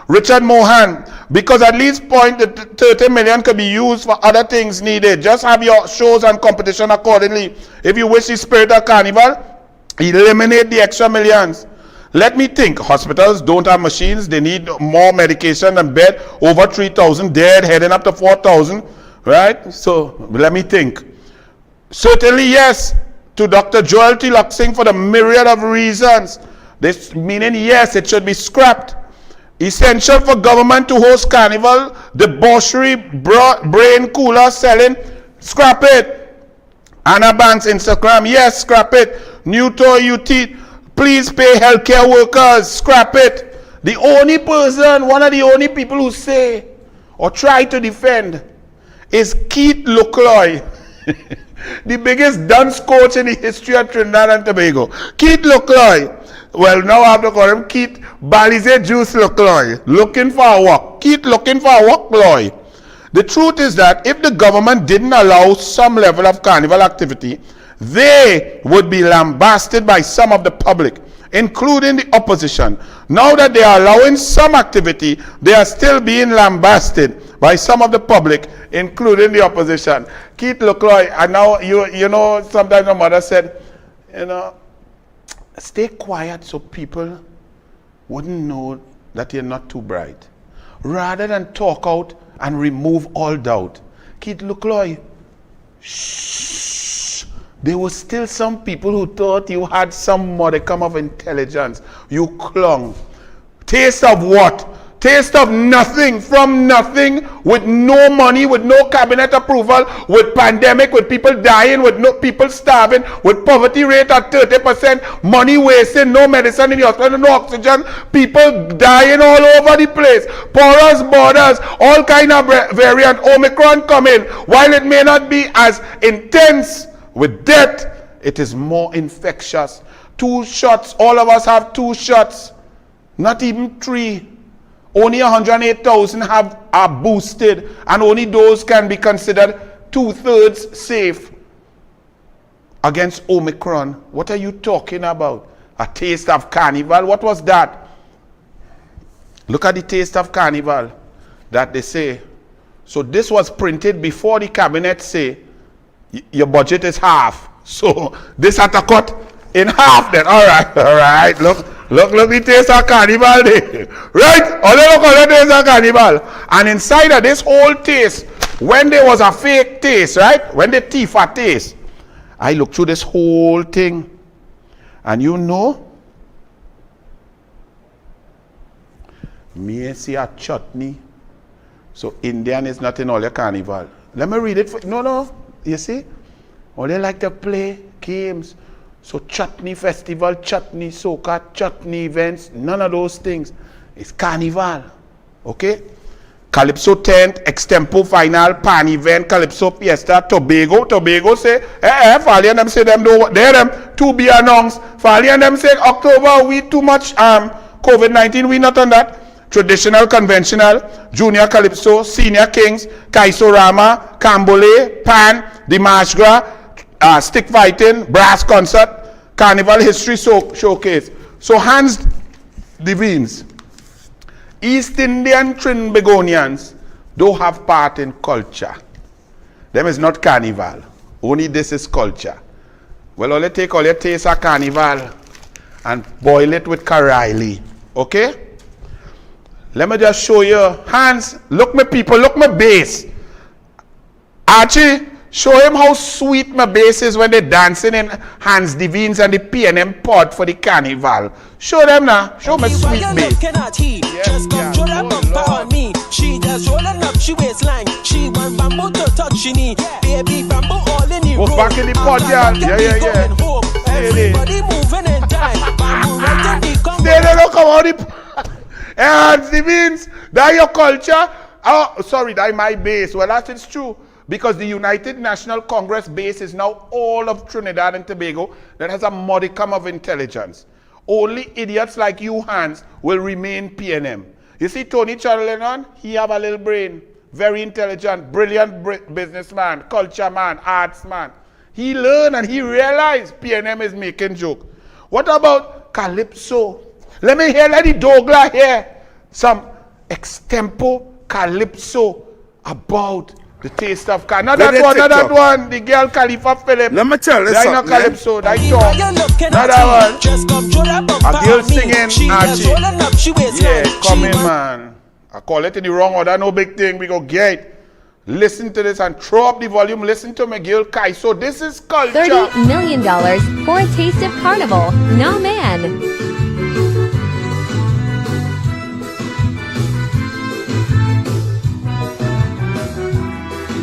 Richard Mohan, because at least 30 million could be used for other things needed. Just have your shows and competition accordingly. If you wish the spirit of carnival, eliminate the extra millions. Let me think. Hospitals don't have machines. They need more medication and bed. Over 3,000 dead, heading up to 4,000. Right? So let me think. Certainly yes to Dr. Joel T. Luxing for the myriad of reasons. This meaning yes, it should be scrapped. Essential for government to host carnival, debauchery, brain cooler selling, scrap it. Anna Banks Instagram, yes, scrap it. New toy UT, please pay healthcare workers, scrap it. The only person, one of the only people who say or try to defend is Keith Douglar, the biggest dunce coach in the history of Trinidad and Tobago. Keith Douglar. Well, now I have to call him Keith Balize Juice Douglar. Looking for a work. Keith looking for a work, Loy. The truth is that if the government didn't allow some level of carnival activity, they would be lambasted by some of the public, including the opposition. Now that they are allowing some activity, they are still being lambasted by some of the public, including the opposition. Keith Douglar, and now you know, sometimes my mother said, you know, stay quiet so people wouldn't know that you're not too bright. Rather than talk out and remove all doubt. Keith Douglar, shh. There were still some people who thought you had some modicum of intelligence. You clung. Taste of what? Taste of nothing, from nothing, with no money, with no cabinet approval, with pandemic, with people dying, with no people starving, with poverty rate at 30%, money wasting, no medicine in the hospital, no oxygen, people dying all over the place, porous borders, all kind of variant, Omicron coming. While it may not be as intense with death, it is more infectious. 2 shots, all of us have 2 shots, not even 3. Only 108,000 are boosted, and only those can be considered 2/3 safe against Omicron. What are you talking about? A taste of carnival? What was that? Look at the taste of carnival that they say. So this was printed before the cabinet say your budget is half. So this had to cut in half then. All right. Look, the taste of carnival there. Right? All look at the taste of carnival. And inside of this whole taste, when there was a fake taste, right? When the thief a taste, I looked through this whole thing. And you know, me see a chutney. So Indian is not in all your carnival. Let me read it for no. You see? All they like to play games. So chutney festival, chutney soca, chutney events, none of those things. It's carnival. Okay? Calypso tent, extempo final, pan event, Calypso fiesta, Tobago say, Fali and them say them do there them to be announced. Fali and them say October we too much COVID-19, we not on that. Traditional, conventional, junior Calypso, senior kings, Kaisorama, Cambole, Pan, Dimashgra, stick fighting, brass concert, carnival history showcase. So Hans Devines, East Indian Trinbagonians don't have part in culture. Them is not carnival. Only this is culture. Well, all you take all your taste of carnival and boil it with Karaili. Okay? Let me just show you. Hans, look my people, look my bass. Archie, show him how sweet my bass is when they're dancing in Hans Devines and the P&M pod for the carnival. Show them now. Show my sweet bass. Just come throw that bumper on me. She just rolling up, she waistline. She want bamboo to touch she need. Baby bamboo all in the room. Back in the pod, yeah. Everybody moving in time. Bamboo right in the Congo. Stay there, look how the Hans Devines, that your culture. Oh, sorry, that my base. Well, that is true. Because the United National Congress base is now all of Trinidad and Tobago that has a modicum of intelligence. Only idiots like you, Hans, will remain PNM. You see Tony Charlenon? He have a little brain. Very intelligent, brilliant businessman, culture man, arts man. He learned and he realized PNM is making joke. What about Calypso? Let me hear Lady Douglar here. Some extempo Calypso about the taste of car. Not that one. The girl Khalifa Philip. Let me tell you something. Not Calypso. That talk. Not that one. A girl singing. Archie. Yeah, come in, man. I call it in the wrong order. No big thing. We go get. Listen to this and throw up the volume. Listen to Miguel Kai. So this is culture. $30 million for a taste of carnival. No man.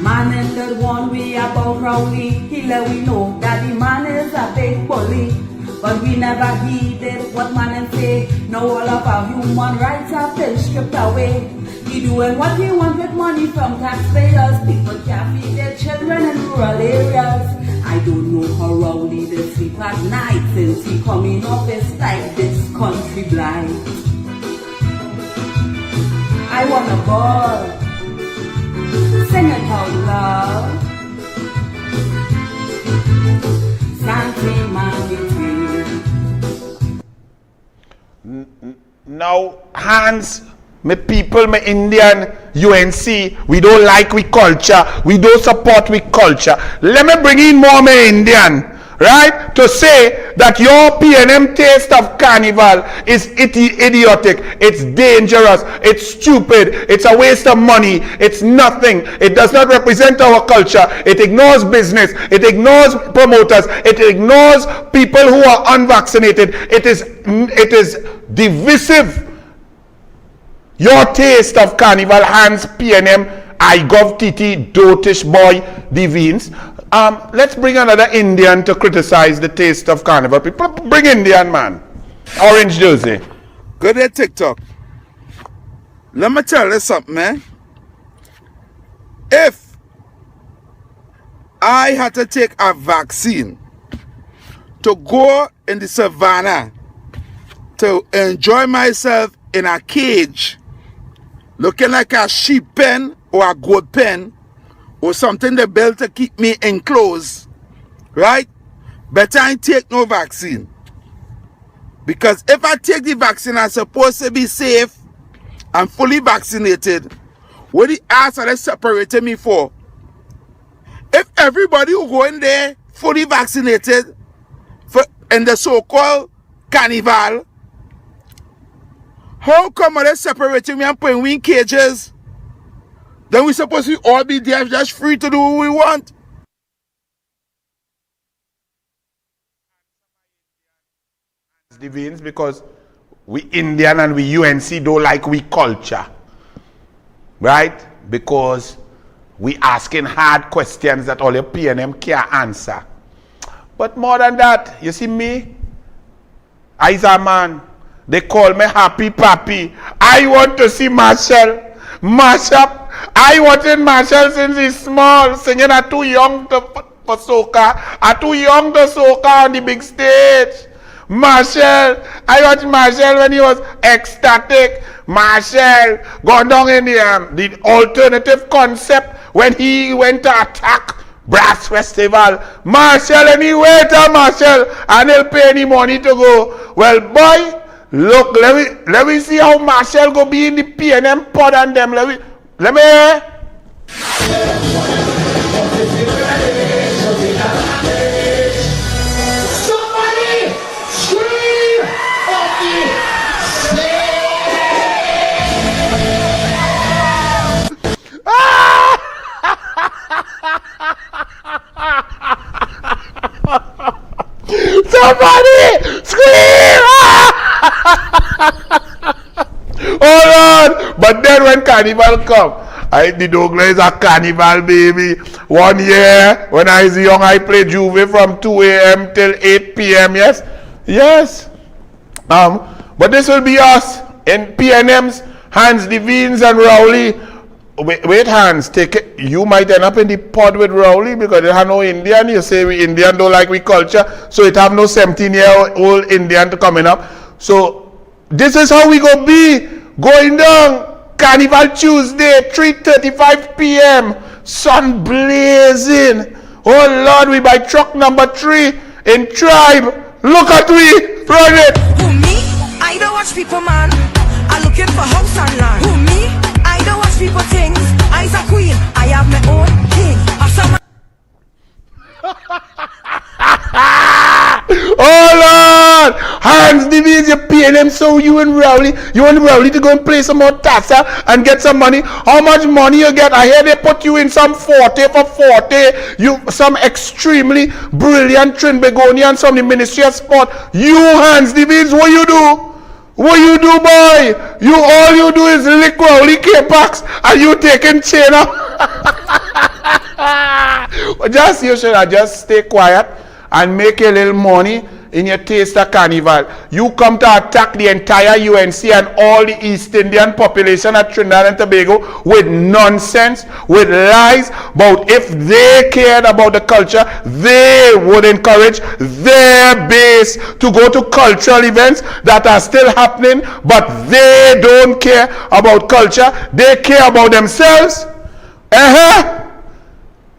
Man in the one we about rowdy, killer we know that the man is a big bully. But we never heeded what man say. Now all of our human rights have been stripped away. He doing what he want with money from taxpayers. People can't feed their children in rural areas. I don't know how rowdy they sleep at night since he coming off his like this country blind. I want a ball. Sing it out loud. Sante Now, Hans, my people, my Indian, UNC, we don't like we culture. We don't support we culture. Let me bring in more my Indian. Right? To say that your PNM taste of carnival is idiotic, it's dangerous, it's stupid, it's a waste of money, it's nothing, it does not represent our culture, it ignores business, it ignores promoters, it ignores people who are unvaccinated, it is divisive. Your taste of carnival, Hans, PNM, iGov, TT, Dotish Boy, Devines. Let's bring another Indian to criticize the taste of carnival. People, bring Indian, man. Orange jersey. Go there, TikTok. Let me tell you something, man. If I had to take a vaccine to go in the savannah to enjoy myself in a cage looking like a sheep pen or a goat pen, or something they built to keep me enclosed, right? Better I take no vaccine. Because if I take the vaccine, I'm supposed to be safe and fully vaccinated. What the ass are they separating me for? If everybody who go in there fully vaccinated in the so-called carnival, how come are they separating me and putting me in cages? Then we supposed to all be there just free to do what we want. Devines, because we Indian and we UNC don't like we culture. Right? Because we asking hard questions that all your PNM can't answer. But more than that, you see me? I's a man. They call me Happy Pappy. I want to see Marshall mash up. I watching Marshall since he's small, singing at too young for soca, at too young to soca on the big stage. Marshall, I watched Marshall when he was ecstatic. Marshall gone down in the alternative concept when he went to attack Brass Festival. Marshall, anyway, Marshall, and he'll pay any money to go. Well, boy, look, let me see how Marshall go be in the P&M pod and them. Let me Somebody scream off the Somebody scream! Hold on! But then when Carnival come, the Douglar is a carnival baby. 1 year, when I was young, I played Juve from 2 a.m. till 8 p.m. Yes? Yes. But this will be us in P&M's, Hans Devines and Rowley. Wait, Hans, take it. You might end up in the pod with Rowley because they have no Indian. You say we Indian don't like we culture, so it have no 17-year-old Indian to coming up. So this is how we go be going down. Carnival Tuesday, 3:35 p.m. Sun blazing. Oh Lord, we by truck number 3 in Tribe. Look at we, run it. Who me? I don't watch people, man. I'm looking for house and land. Who me? I don't watch people things. I's a queen. I have my own king. Oh Lord! Hans Devines, you're paying them so you and Rowley. You want Rowley to go and play some more tassa and get some money. How much money you get? I hear they put you in some 40 for 40. You some extremely brilliant Trinbagonian from the Ministry of Sport. You Hans Devines, what you do? What you do, boy? You all you do is lick Rowley K-Packs and you taking chain up. You should just stay quiet and make a little money in your taste of carnival. You come to attack the entire UNC and all the East Indian population at Trinidad and Tobago with nonsense, with lies about if they cared about the culture, they would encourage their base to go to cultural events that are still happening, but they don't care about culture. They care about themselves.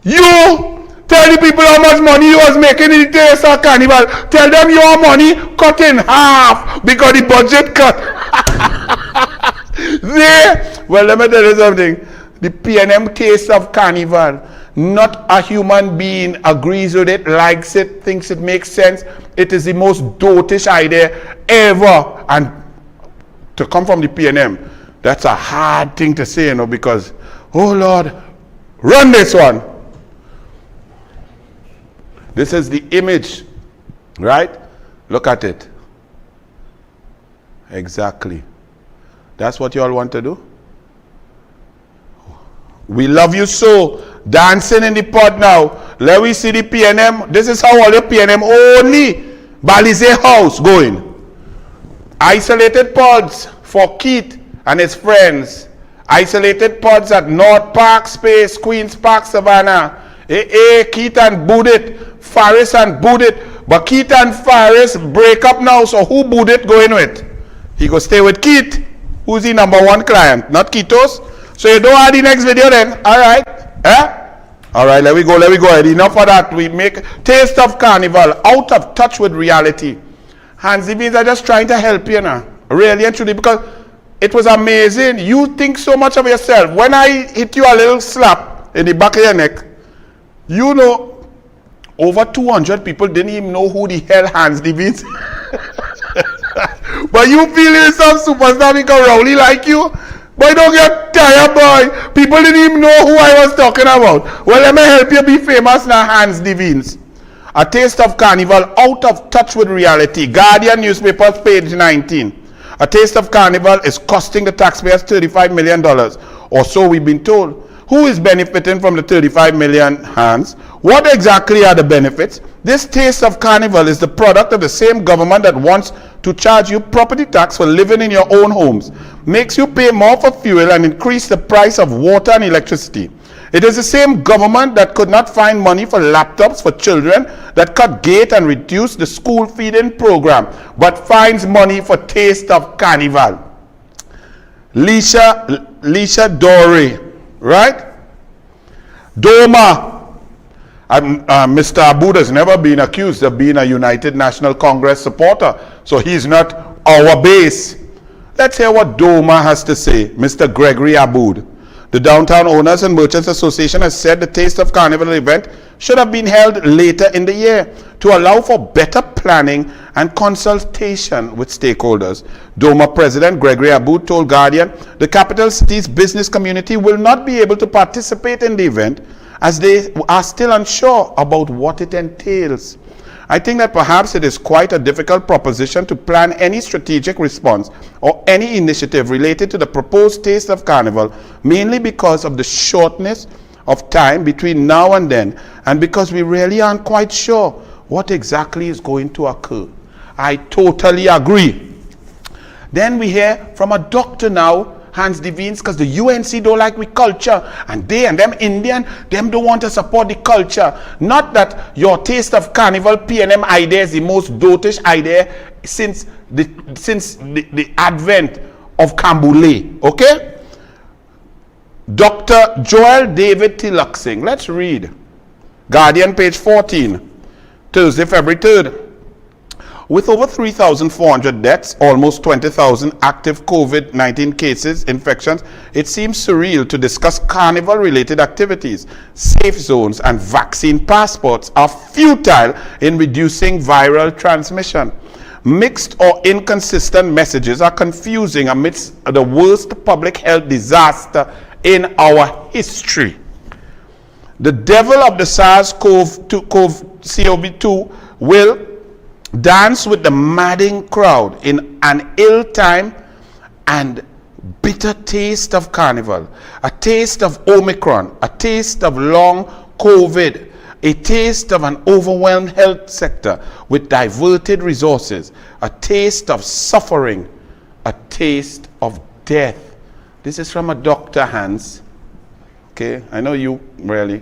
You tell the people how much money you was making in the taste of carnival. Tell them your money cut in half because the budget cut. Well, let me tell you something. The P&M taste of carnival, not a human being agrees with it, likes it, thinks it makes sense. It is the most dotish idea ever. And to come from the P&M, that's a hard thing to say, because, oh Lord, run this one. This is the image, right? Look at it. Exactly. That's what you all want to do? We love you so. Dancing in the pod now. Let me see the P&M. This is how all the P&M only Balize house going. Isolated pods for Keith and his friends. Isolated pods at North Park Space, Queen's Park, Savannah. Keith and Budit. Faris and Budit, but Keith and Faris break up now, so who Budit going with? He go stay with Keith, who's the #1 client, not Ketos. So you don't have the next video then, alright? Alright, let we go, Eddie. Enough of that. We make taste of carnival, out of touch with reality. Hans Devines are just trying to help you now, really and truly, because it was amazing. You think so much of yourself. When I hit you a little slap in the back of your neck, you know, over 200 people didn't even know who the hell Hans Devines. But you feeling some superstar because Rowley like you? Boy, don't get tired, boy. People didn't even know who I was talking about. Well, let me help you be famous now, Hans Devines. A taste of carnival, out of touch with reality. Guardian newspapers, page 19. A taste of carnival is costing the taxpayers $35 million, or so we've been told. Who is benefiting from the 35 million, Hans? What exactly are the benefits? This taste of carnival is the product of the same government that wants to charge you property tax for living in your own homes, makes you pay more for fuel and increase the price of water and electricity. It is the same government that could not find money for laptops for children that cut gate and reduced the school feeding program, but finds money for Taste of Carnival. Lisha Dore, right? Doma. Mr. Aboud has never been accused of being a United National Congress supporter, so he's not our base. Let's hear what Doma has to say, Mr. Gregory Aboud. The Downtown Owners and Merchants Association has said the Taste of Carnival event should have been held later in the year to allow for better planning and consultation with stakeholders. Doma President Gregory Aboud told Guardian the capital city's business community will not be able to participate in the event as they are still unsure about what it entails. I think that perhaps it is quite a difficult proposition to plan any strategic response or any initiative related to the proposed Taste of Carnival, mainly because of the shortness of time between now and then, and because we really aren't quite sure what exactly is going to occur. I totally agree. Then we hear from a doctor now, Hans Devines, because the UNC don't like we culture, and they and them Indian, them don't want to support the culture. Not that your Taste of Carnival PNM idea is the most dotish idea since the advent of Kambule, okay? Dr. Joel David Tiluxing, let's read. Guardian, page 14, Thursday, February 3rd. With over 3,400 deaths, almost 20,000 active COVID-19 cases, infections, it seems surreal to discuss carnival-related activities. Safe zones and vaccine passports are futile in reducing viral transmission. Mixed or inconsistent messages are confusing amidst the worst public health disaster in our history. The devil of the SARS-CoV-2 will dance with the madding crowd in an ill-timed and bitter taste of carnival, a taste of Omicron, a taste of long COVID, a taste of an overwhelmed health sector with diverted resources, a taste of suffering, a taste of death. This is from a Dr. Hans. Okay, I know you really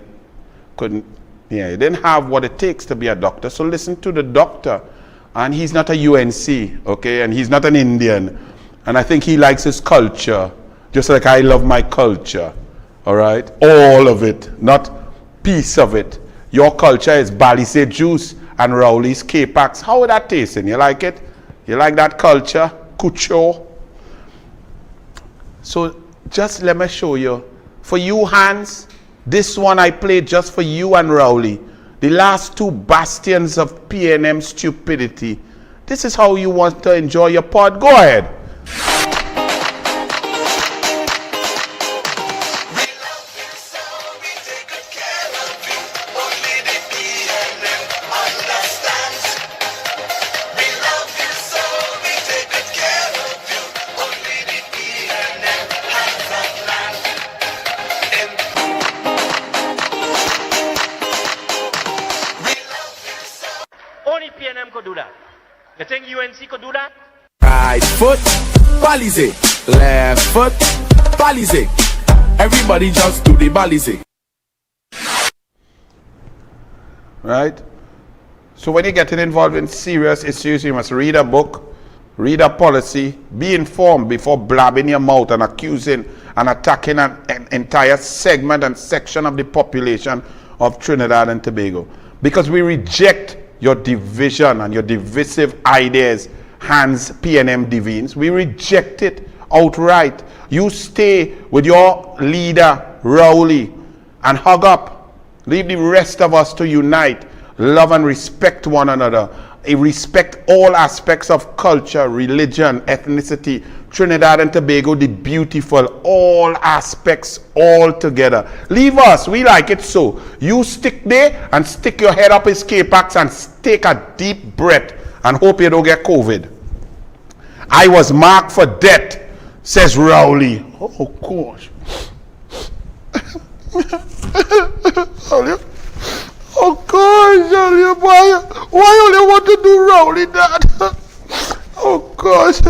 couldn't, you didn't have what it takes to be a doctor, so listen to the doctor. And he's not a UNC, okay, and he's not an Indian. And I think he likes his culture, just like I love my culture, all right? All of it, not piece of it. Your culture is Balisay juice and Rowley's K-Packs. How would that taste? You like it? You like that culture? Kucho? So just let me show you. For you, Hans, this one I played just for you and Rowley. The last two bastions of PNM stupidity. This is how you want to enjoy your pod. Go ahead. Only PNM could do that. You think UNC could do that? Right foot, balize. Left foot, balize. Everybody just do the balize. Right? So when you're getting involved in serious issues, you must read a book, read a policy, be informed before blabbing your mouth and accusing and attacking an entire segment and section of the population of Trinidad and Tobago. Because we reject your division and your divisive ideas, Hans PNM Devines. We reject it outright. You stay with your leader, Rowley, and hug up. Leave the rest of us to unite, love and respect one another. Respect all aspects of culture, religion, ethnicity. Trinidad and Tobago, the beautiful, all aspects all together. Leave us, we like it so. You stick there and stick your head up his K-Packs and take a deep breath and hope you don't get COVID. I was marked for death, says Rowley. Oh gosh. Oh gosh, why you want to do Rowley that? Oh gosh.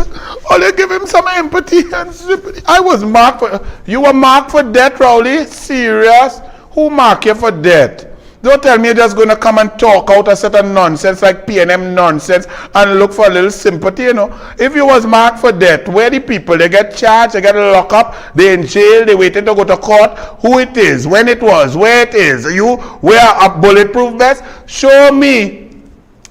Oh, they give him some empathy and sympathy. I was marked for... You were marked for death, Rowley? Serious? Who marked you for death? Don't tell me you're just going to come and talk out a set of nonsense like P&M nonsense and look for a little sympathy, you know. If you was marked for death, where the people? They get charged, they get locked up, they in jail, they waiting to go to court. Who it is, when it was, where it is. You wear a bulletproof vest? Show me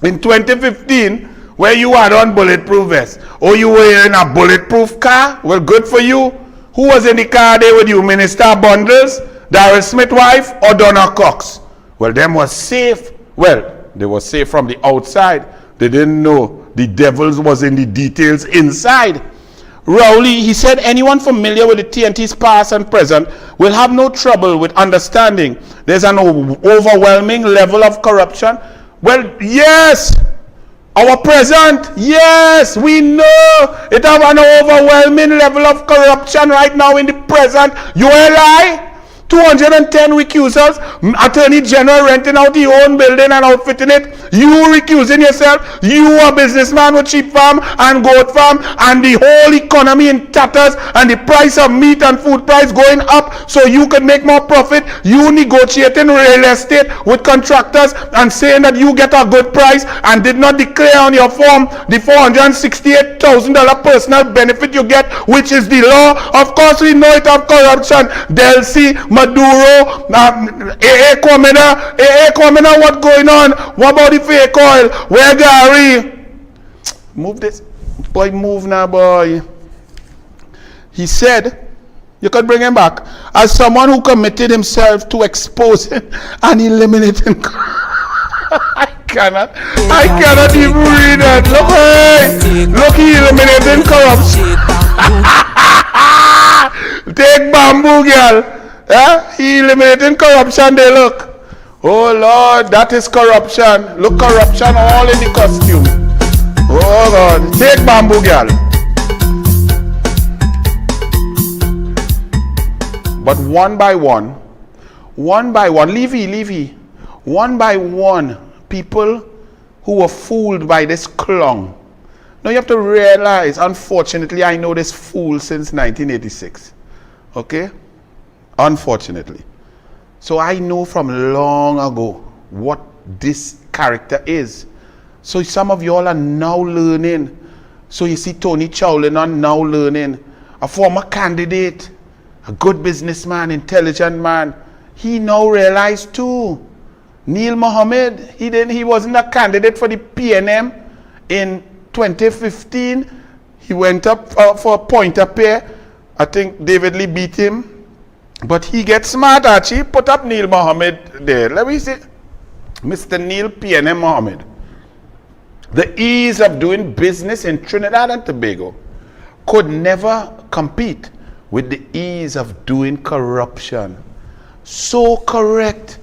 in 2015 where you had on bulletproof vest. Or you were in a bulletproof car? Well, good for you. Who was in the car there with you? Minister Bundles, Darrell Smith wife, or Donna Cox? Well, them was safe. Well, they were safe from the outside. They didn't know the devils was in the details inside. Rowley, he said anyone familiar with the TNT's past and present will have no trouble with understanding there's an overwhelming level of corruption. Well, yes, our present, yes, we know it have an overwhelming level of corruption right now in the present. You a lie? 210 recusals, Attorney General renting out his own building and outfitting it. You recusing yourself. You a businessman with sheep farm and goat farm and the whole economy in tatters and the price of meat and food price going up so you could make more profit. You negotiating real estate with contractors and saying that you get a good price and did not declare on your form the $468,000 personal benefit you get, which is the law. Of course we know it of corruption. Delcy, Maduro, AA Kwamena, what going on? What about the fake oil? Where Gary? Move this. Boy, move now, boy. He said, you could bring him back, as someone who committed himself to exposing and eliminating. I cannot even read that. Look, hey, look, he eliminating corruption. Take bamboo, girl. He eliminating corruption, they look. Oh Lord, that is corruption. Look, corruption all in the costume. Oh God, take bamboo, girl. But one by one, Levy, one by one, people who were fooled by this clown. Now you have to realize, unfortunately, I know this fool since 1986. Okay? Unfortunately. So I know from long ago what this character is. So some of y'all are now learning. So you see Tony Chowlin now learning. A former candidate, a good businessman, intelligent man. He now realized too. Neil Mohammed, he wasn't a candidate for the PNM in 2015. He went up for a pointer pair. I think David Lee beat him. But he gets smart, actually. Put up Neil Mohammed there. Let me see. Mr. Neil PNM Mohammed. The ease of doing business in Trinidad and Tobago could never compete with the ease of doing corruption. So correct.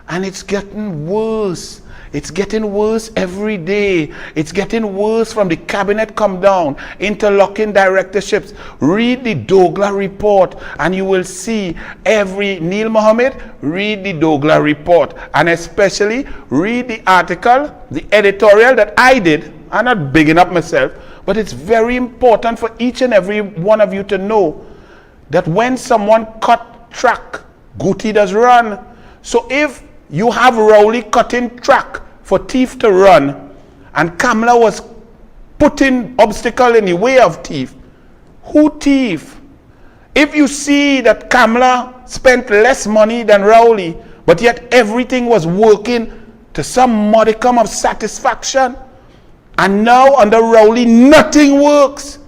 And it's getting worse. It's getting worse every day. It's getting worse from the cabinet come down, interlocking directorships. Read the Douglar report and you will see Neil Mohammed, read the Douglar report. And especially read the article, the editorial that I did. I'm not bigging up myself, but it's very important for each and every one of you to know that when someone cut track, Guti does run. So if you have Rowley cutting track for thief to run, and Kamala was putting obstacle in the way of thief. Who thief? If you see that Kamala spent less money than Rowley, but yet everything was working to some modicum of satisfaction, and now under Rowley nothing works,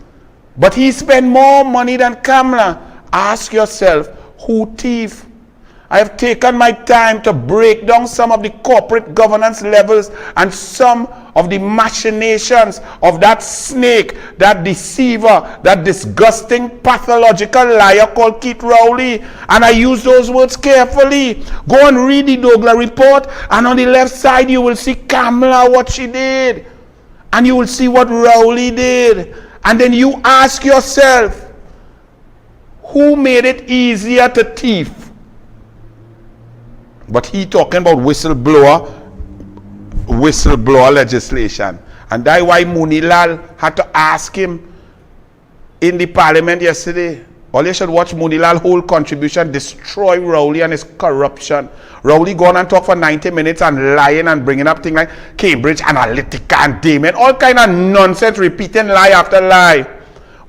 but he spent more money than Kamala, ask yourself, who thief? I have taken my time to break down some of the corporate governance levels and some of the machinations of that snake, that deceiver, that disgusting pathological liar called Keith Rowley. And I use those words carefully. Go and read the Douglar report, and on the left side you will see Kamala, what she did. And you will see what Rowley did. And then you ask yourself, who made it easier to thief? But he talking about whistleblower legislation. And that's why Munilal had to ask him in the parliament yesterday. All you should watch Munilal whole contribution destroy Rowley and his corruption. Rowley gone and talk for 90 minutes and lying and bringing up things like Cambridge Analytica and Damon, all kind of nonsense, repeating lie after lie.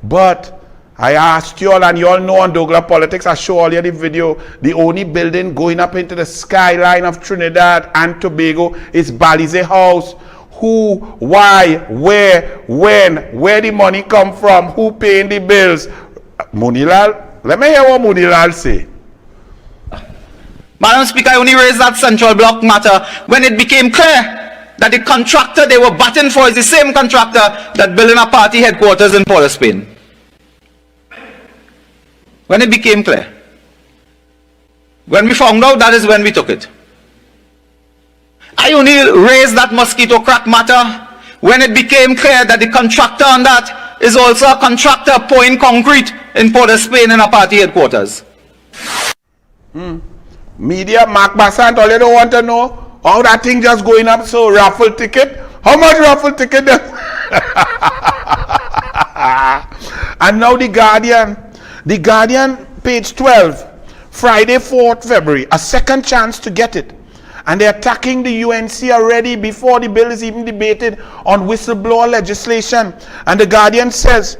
But I asked you all, and you all know on Douglar Politics, I show all you the video, the only building going up into the skyline of Trinidad and Tobago is Balize House. Who, why, where, when, where the money come from, who paying the bills? Munilal, let me hear what Munilal say. Madam Speaker, I only raised that Central Block matter when it became clear that the contractor they were batting for is the same contractor that building a party headquarters in Port of Spain. When it became clear. When we found out, that is when we took it. I only raised that mosquito crack matter when it became clear that the contractor on that is also a contractor pouring concrete in Port of Spain in a party headquarters. Media, Mark Bassant, all you don't want to know how that thing just going up, so raffle ticket. How much raffle ticket? And now The Guardian, page 12, Friday, 4th February, a second chance to get it. And they're attacking the UNC already before the bill is even debated on whistleblower legislation. And the Guardian says,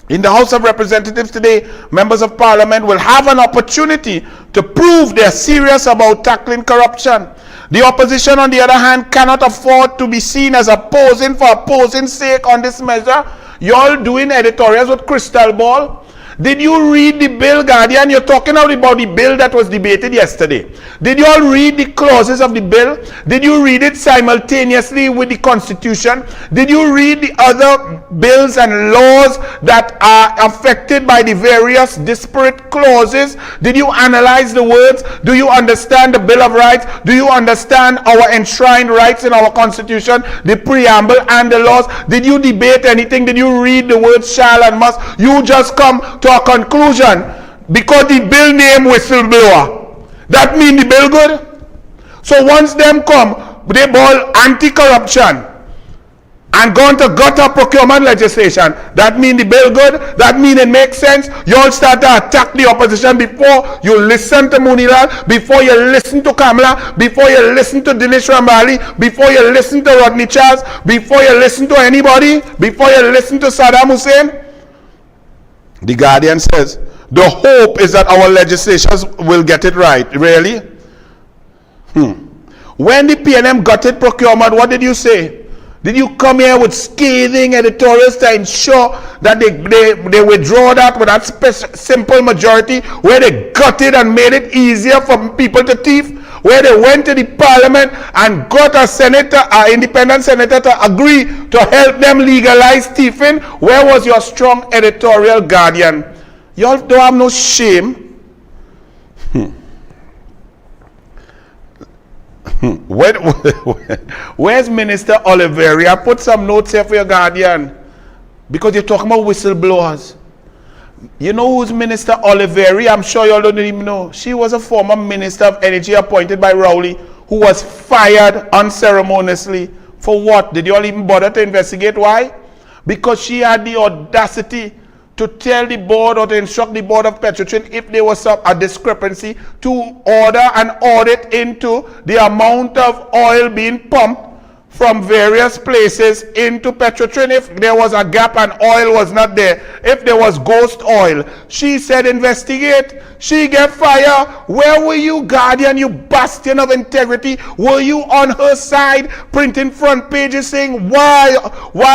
in the House of Representatives today, members of Parliament will have an opportunity to prove they're serious about tackling corruption. The opposition, on the other hand, cannot afford to be seen as opposing for opposing's sake on this measure. You're doing editorials with crystal ball. Did you read the bill, Guardian? You're talking about the bill that was debated yesterday. Did you all read the clauses of the bill? Did you read it simultaneously with the Constitution? Did you read the other bills and laws that are affected by the various disparate clauses? Did you analyze the words? Do you understand the Bill of Rights? Do you understand our enshrined rights in our Constitution, the preamble and the laws? Did you debate anything? Did you read the words shall and must? You just come to a conclusion because the bill name whistleblower. That mean the bill good? So once them come, they ball anti-corruption and gone to gutter procurement legislation. That mean the bill good? That mean it makes sense? You all start to attack the opposition before you listen to Munilal, before you listen to Kamala, before you listen to Dinesh Rambali, before you listen to Rodney Charles, before you listen to anybody, before you listen to Saddam Hussein. The Guardian says, the hope is that our legislators will get it right. Really? When the PNM gutted procurement, what did you say? Did you come here with scathing editorials to ensure that they withdraw that with that simple majority, where they gutted and made it easier for people to thief? Where they went to the parliament and got a senator, an independent senator, to agree to help them legalize thieving? Where was your strong editorial, Guardian? Y'all don't have no shame. Where's Minister Oliveri? I put some notes here for your Guardian, because you're talking about whistleblowers. You know who's Minister Oliveri? I'm sure you all don't even know. She was a former Minister of Energy appointed by Rowley, who was fired unceremoniously. For what? Did you all even bother to investigate why? Because she had the audacity to tell the board or to instruct the board of Petrotrin, if there was a discrepancy, to order an audit into the amount of oil being pumped from various places into Petrotrin. If there was a gap and oil was not there, if there was ghost oil, she said investigate. She get fire. Where were you, Guardian, you bastion of integrity? Were you on her side printing front pages saying why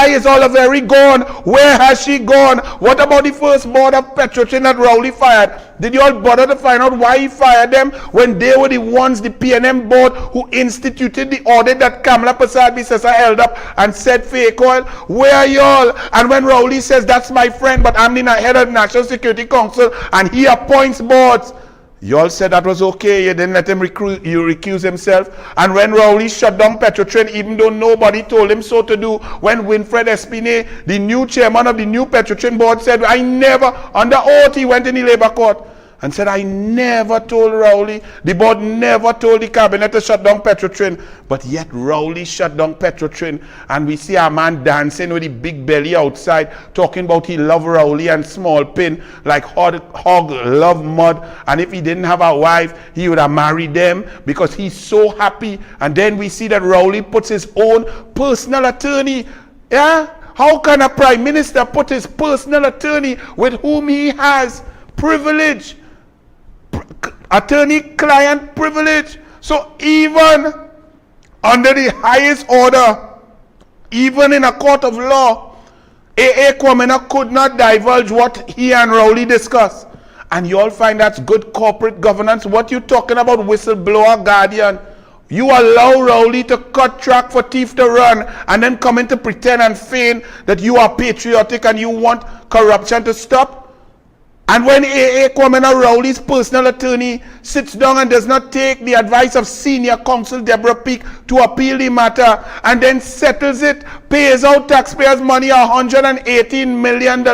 is Oliveri gone? Where has she gone? What about the first board of Petrotrin that Rowley fired? Did you all bother to find out why he fired them when they were the ones, the PNM board, who instituted the audit that Kamala Persad-Bissessar held up and said fake oil? Where are y'all? And when Rowley says that's my friend, but I'm the head of the National Security Council and he appoints boards, you all said that was okay. You didn't let him recuse himself. And when Rowley shut down Petrotrin, even though nobody told him so to do, when Winfred Espinay, the new chairman of the new Petrotrin board, said, I never, under oath, he went in the labor court and said, I never told Rowley, the board never told the cabinet to shut down Petrotrin, but yet Rowley shut down Petrotrin, and we see a man dancing with the big belly outside, talking about he love Rowley and small pin, like hog love mud, and if he didn't have a wife, he would have married them, because he's so happy. And then we see that Rowley puts his own personal attorney. Yeah? How can a prime minister put his personal attorney with whom he has privilege? Attorney-client privilege. So even under the highest order, even in a court of law, A.A. Kwamena could not divulge what he and Rowley discussed. And you all find that's good corporate governance. What you talking about, whistleblower guardian? You allow Rowley to cut track for thief to run and then come in to pretend and feign that you are patriotic and you want corruption to stop? And when A.A. Kwamena, Rowley's personal attorney, sits down and does not take the advice of senior counsel Deborah Peake to appeal the matter and then settles it, pays out taxpayers' money $118 million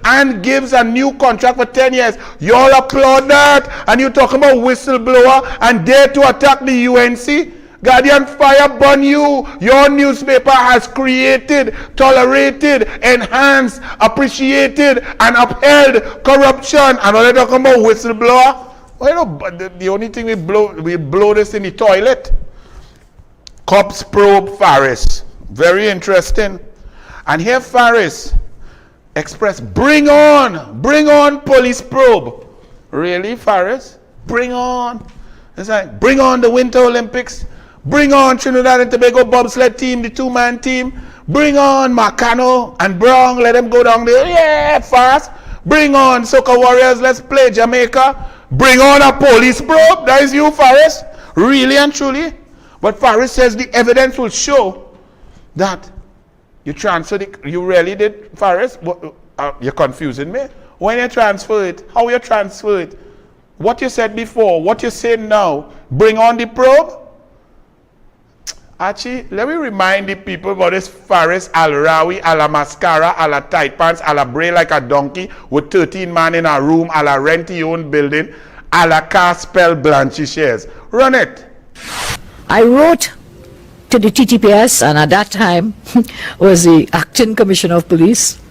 and gives a new contract for 10 years, you all applaud that, and you talking about whistleblower and dare to attack the UNC? Guardian, fire burn you. Your newspaper has created, tolerated, enhanced, appreciated, and upheld corruption. And when they talking about whistleblower, well, you know, but the only thing we blow this in the toilet. Cops probe Faris. Very interesting. And here Faris expressed, bring on police probe. Really, Faris? Bring on. It's like, bring on the Winter Olympics. Bring on Trinidad and Tobago bobsled team, the two-man team. Bring on Marcano and Brown. Let them go down there. Yeah, fast. Bring on Soca Warriors. Let's play Jamaica. Bring on a police probe. That is you, Faris. Really and truly. But Faris says the evidence will show that you transferred it. You really did, Faris? You're confusing me. When you transfer it, how you transfer it? What you said before, what you say now. Bring on the probe. Actually, let me remind the people about this Faris Al-Rawi, a la mascara, a la tight pants, a la bray like a donkey, with 13 man in a room, a la rent-your-own building, a la Carspel Blanchy shares. Run it. I wrote to the TTPS, and at that time was the acting commissioner of police.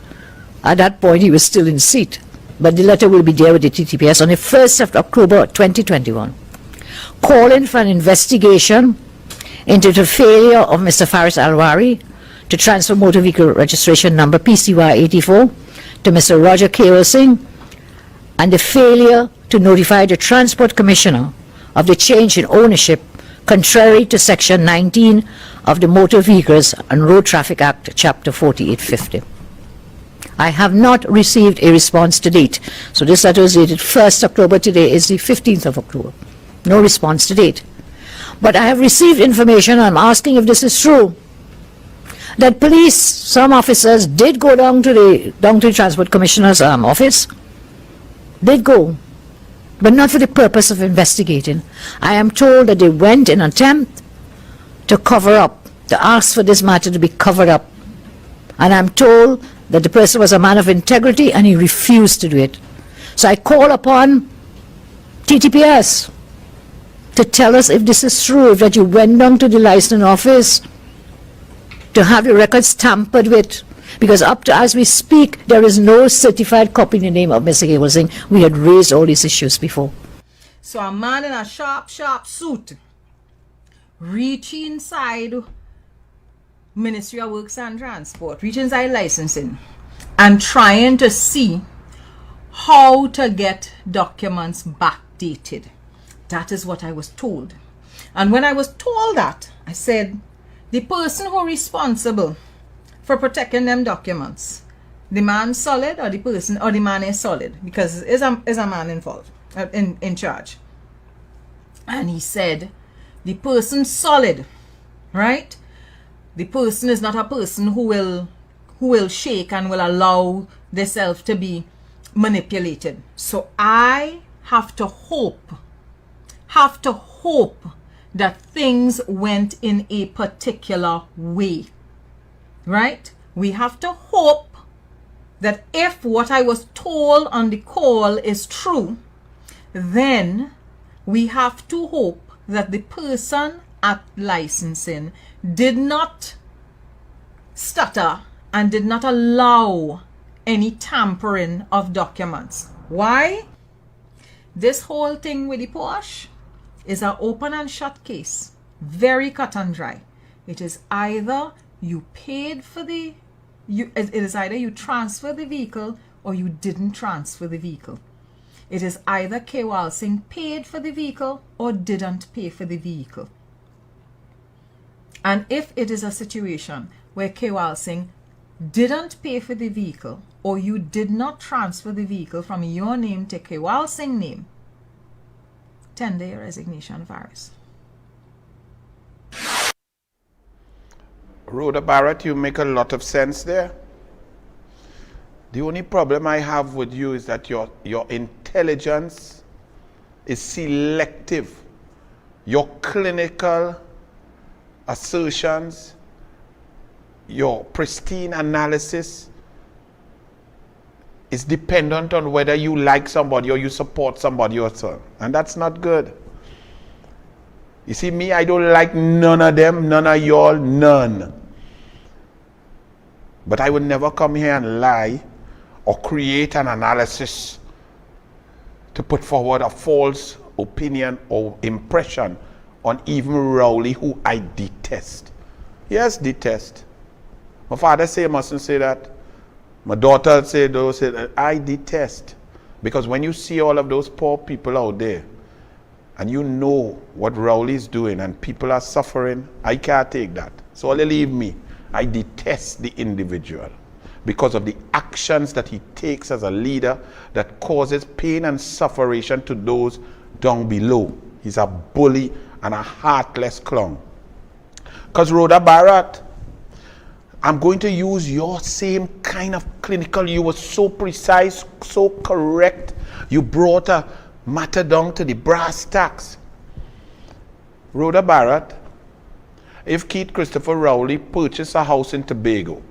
At that point, he was still in seat. But the letter will be there with the TTPS on the 1st of October 2021, calling for an investigation into the failure of Mr. Faris Alwari to transfer motor vehicle registration number PCY 84 to Mr. Roger K. Singh, and the failure to notify the Transport Commissioner of the change in ownership contrary to Section 19 of the Motor Vehicles and Road Traffic Act, Chapter 4850. I have not received a response to date. So this letter is dated 1st October. Today is the 15th of October. No response to date. But I have received information, I'm asking if this is true, that police, some officers did go down to the Transport Commissioner's office. Did go, but not for the purpose of investigating. I am told that they went in an attempt to cover up, to ask for this matter to be covered up. And I'm told that the person was a man of integrity and he refused to do it. So I call upon TTPS to tell us if this is true, if that you went down to the licensing office to have your records tampered with, because up to as we speak, there is no certified copy in the name of Mr. Gable Singh. We had raised all these issues before. So a man in a sharp suit reaching inside Ministry of Works and Transport, reaching inside licensing and trying to see how to get documents backdated. That is what I was told. And when I was told that, I said, the person who is responsible for protecting them documents, the man solid or the person or the man is solid? Because is a man involved, in charge. And he said, the person solid, right? The person is not a person who will shake and will allow themselves to be manipulated. So I have to hope that things went in a particular way, right? We have to hope that if what I was told on the call is true, then we have to hope that the person at licensing did not stutter and did not allow any tampering of documents. Why? This whole thing with the Porsche is an open and shut case. Very cut and dry. It is either you paid for it is either you transfer the vehicle or you didn't transfer the vehicle. It is either Kewal Singh paid for the vehicle or didn't pay for the vehicle. And if it is a situation where Kewal Singh didn't pay for the vehicle or you did not transfer the vehicle from your name to Kewal Singh name, tender your resignation, Varys. Rhoda Barrett, you make a lot of sense there. The only problem I have with you is that your intelligence is selective. Your clinical assertions, your pristine analysis is dependent on whether you like somebody or you support somebody or so. And that's not good. You see, me, I don't like none of them, none of y'all, none. But I would never come here and lie or create an analysis to put forward a false opinion or impression on even Rowley, who I detest. Yes, detest. My father say I mustn't say that. My daughter say those, say that. I detest. Because when you see all of those poor people out there, and you know what Rowley is doing, and people are suffering, I can't take that. So leave me. I detest the individual because of the actions that he takes as a leader that causes pain and suffering to those down below. He's a bully and a heartless clown. Because Rhoda Barrett, I'm going to use your same kind of clinical. You were so precise, so correct. You brought a matter down to the brass tacks. Rhoda Barrett, if Keith Christopher Rowley purchased a house in Tobago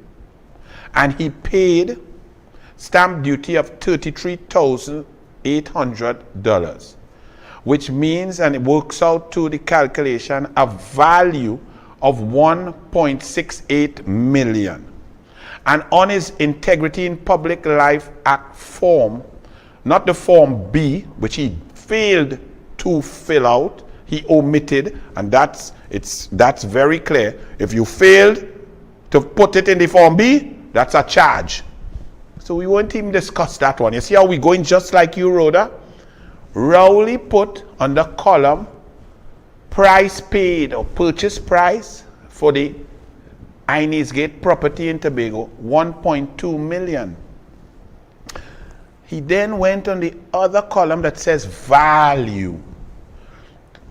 and he paid stamp duty of $33,800, which means, and it works out to the calculation, a value of $1.68 million. And on his Integrity in Public Life Act form, not the form B, which he failed to fill out, he omitted, and that's very clear. If you failed to put it in the form B, that's a charge. So we won't even discuss that one. You see how we're going just like you, Rhoda? Rowley put on the column price paid or purchase price for the Inez Gate property in Tobago, $1.2 million. He then went on the other column that says value.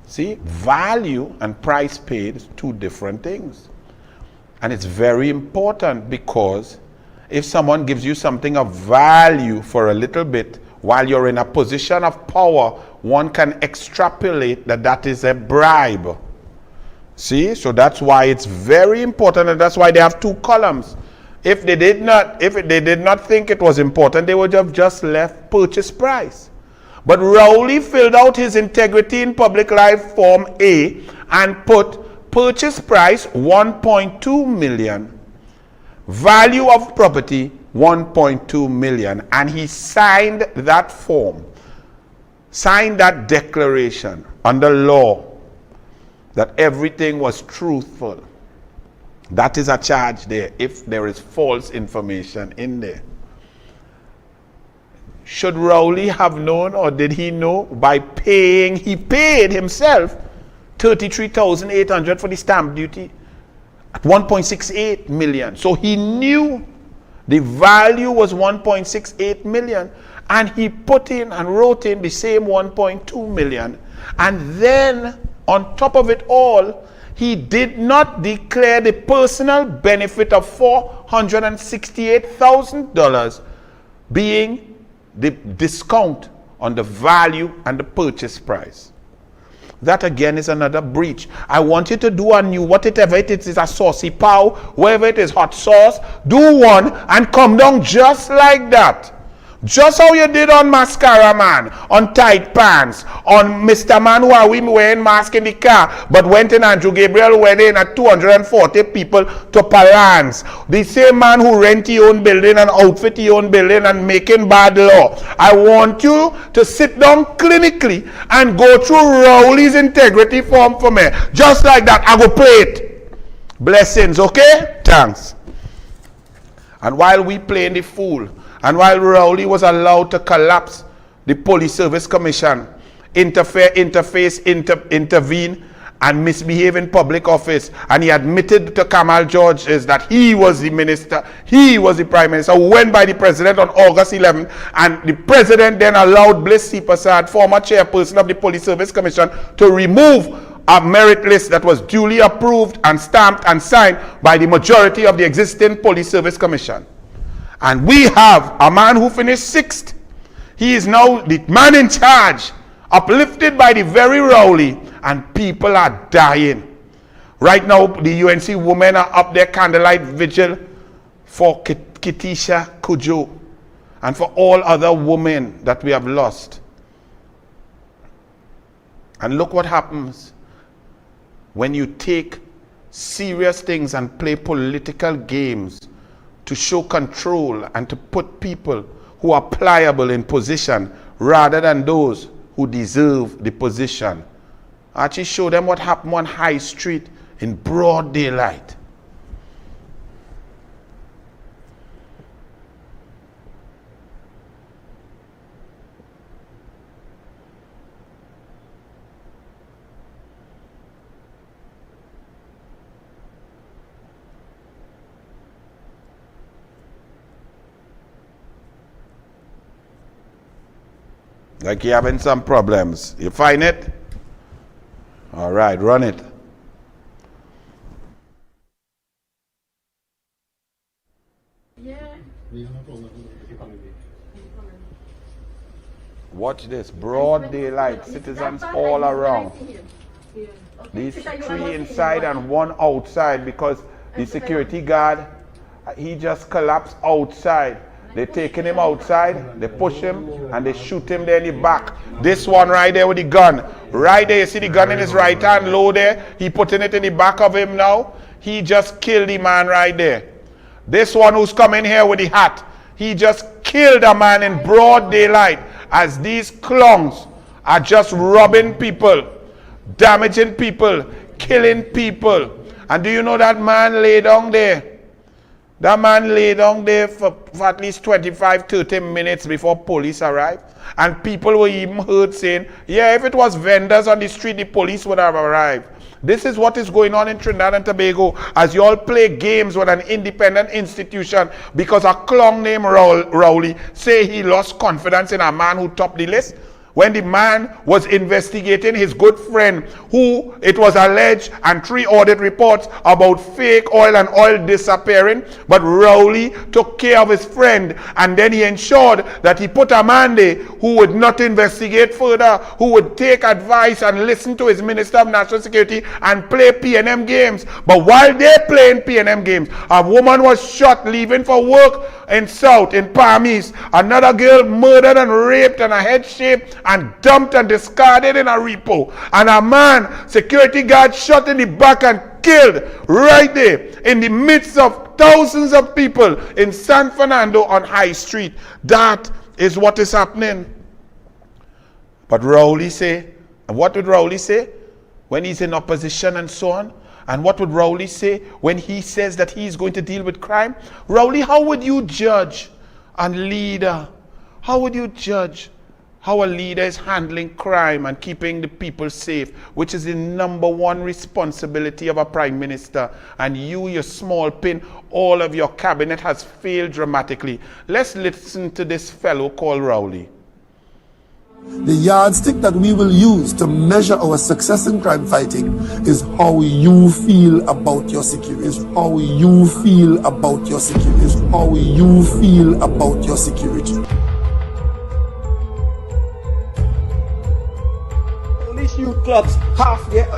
See, value and price paid is two different things. And it's very important because if someone gives you something of value for a little bit while you're in a position of power, one can extrapolate that that is a bribe. See, so that's why it's very important, and that's why they have two columns. If they did not think it was important, they would have just left purchase price. But Rowley filled out his Integrity in Public Life Form A and put purchase price $1.2 million, value of property $1.2 million, and he signed that form, signed that declaration under law that everything was truthful. That is a charge there if there is false information in there. Should Rowley have known, or did he know by paying? He paid himself $33,800 for the stamp duty at $1.68 million. So he knew the value was $1.68 million, and he put in and wrote in the same $1.2 million. And then on top of it all, he did not declare the personal benefit of $468,000 being the discount on the value and the purchase price. That again is another breach. I want you to do a new, whatever it is a saucy pow, whatever it is hot sauce, do one and come down just like that. Just how you did on Mascara Man, on Tight Pants, on Mr. Man who are we wearing mask in the car, but went in Andrew Gabriel wedding at 240 people to Palance. The same man who rent his own building and outfit his own building and making bad law. I want you to sit down clinically and go through Rowley's integrity form for me. Just like that, I go play it. Blessings, okay? Thanks. And while we playing the fool, and while Rowley was allowed to collapse the Police Service Commission, intervene, and misbehave in public office, and he admitted to Kamal Georges that he was the minister, he was the prime minister, who went by the president on August 11th, and the president then allowed Bliss C. Prasad, former chairperson of the Police Service Commission, to remove a merit list that was duly approved and stamped and signed by the majority of the existing Police Service Commission. And we have a man who finished 6th. He is now the man in charge, uplifted by the very Rowley, and people are dying. Right now, the UNC women are up there candlelight vigil for Kitisha Kujo and for all other women that we have lost. And look what happens when you take serious things and play political games to show control and to put people who are pliable in position rather than those who deserve the position. I actually show them what happened on High Street in broad daylight. Like you're having some problems. You find it? All right, run it. Watch this. Broad daylight. Citizens all around. These 3 inside and 1 outside because the security guard, he just collapsed outside. They're taking him outside, they push him, and they shoot him there in the back. This one right there with the gun. Right there, you see the gun in his right hand, low there. He putting it in the back of him now. He just killed the man right there. This one who's coming here with the hat, he just killed a man in broad daylight as these clowns are just robbing people, damaging people, killing people. And do you know that man lay down there? That man lay down there for at least 25-30 minutes before police arrived. And people were even heard saying, yeah, if it was vendors on the street, the police would have arrived. This is what is going on in Trinidad and Tobago as you all play games with an independent institution because a clown named Rowley say he lost confidence in a man who topped the list. When the man was investigating his good friend who it was alleged and 3 audit reports about fake oil and oil disappearing, but Rowley took care of his friend and then he ensured that he put a man there who would not investigate further, who would take advice and listen to his Minister of National Security and play P&M games. But while they're playing P&M games, a woman was shot leaving for work in South, in Palm East. Another girl murdered and raped and her head shaved and dumped and discarded in a repo. And a man, security guard, shot in the back and killed right there in the midst of thousands of people in San Fernando on High Street. That is what is happening. But Rowley say, and what would Rowley say when he's in opposition and so on? And what would Rowley say when he says that he's going to deal with crime? Rowley, how would you judge a leader? How would you judge how a leader is handling crime and keeping the people safe, which is the #1 responsibility of a prime minister? And you, your small pin, all of your cabinet has failed dramatically. Let's listen to this fellow called Rowley. The yardstick that we will use to measure our success in crime fighting is how you feel about your security. Is how you feel about your security. Is how you feel about your security. Police youth clubs, half their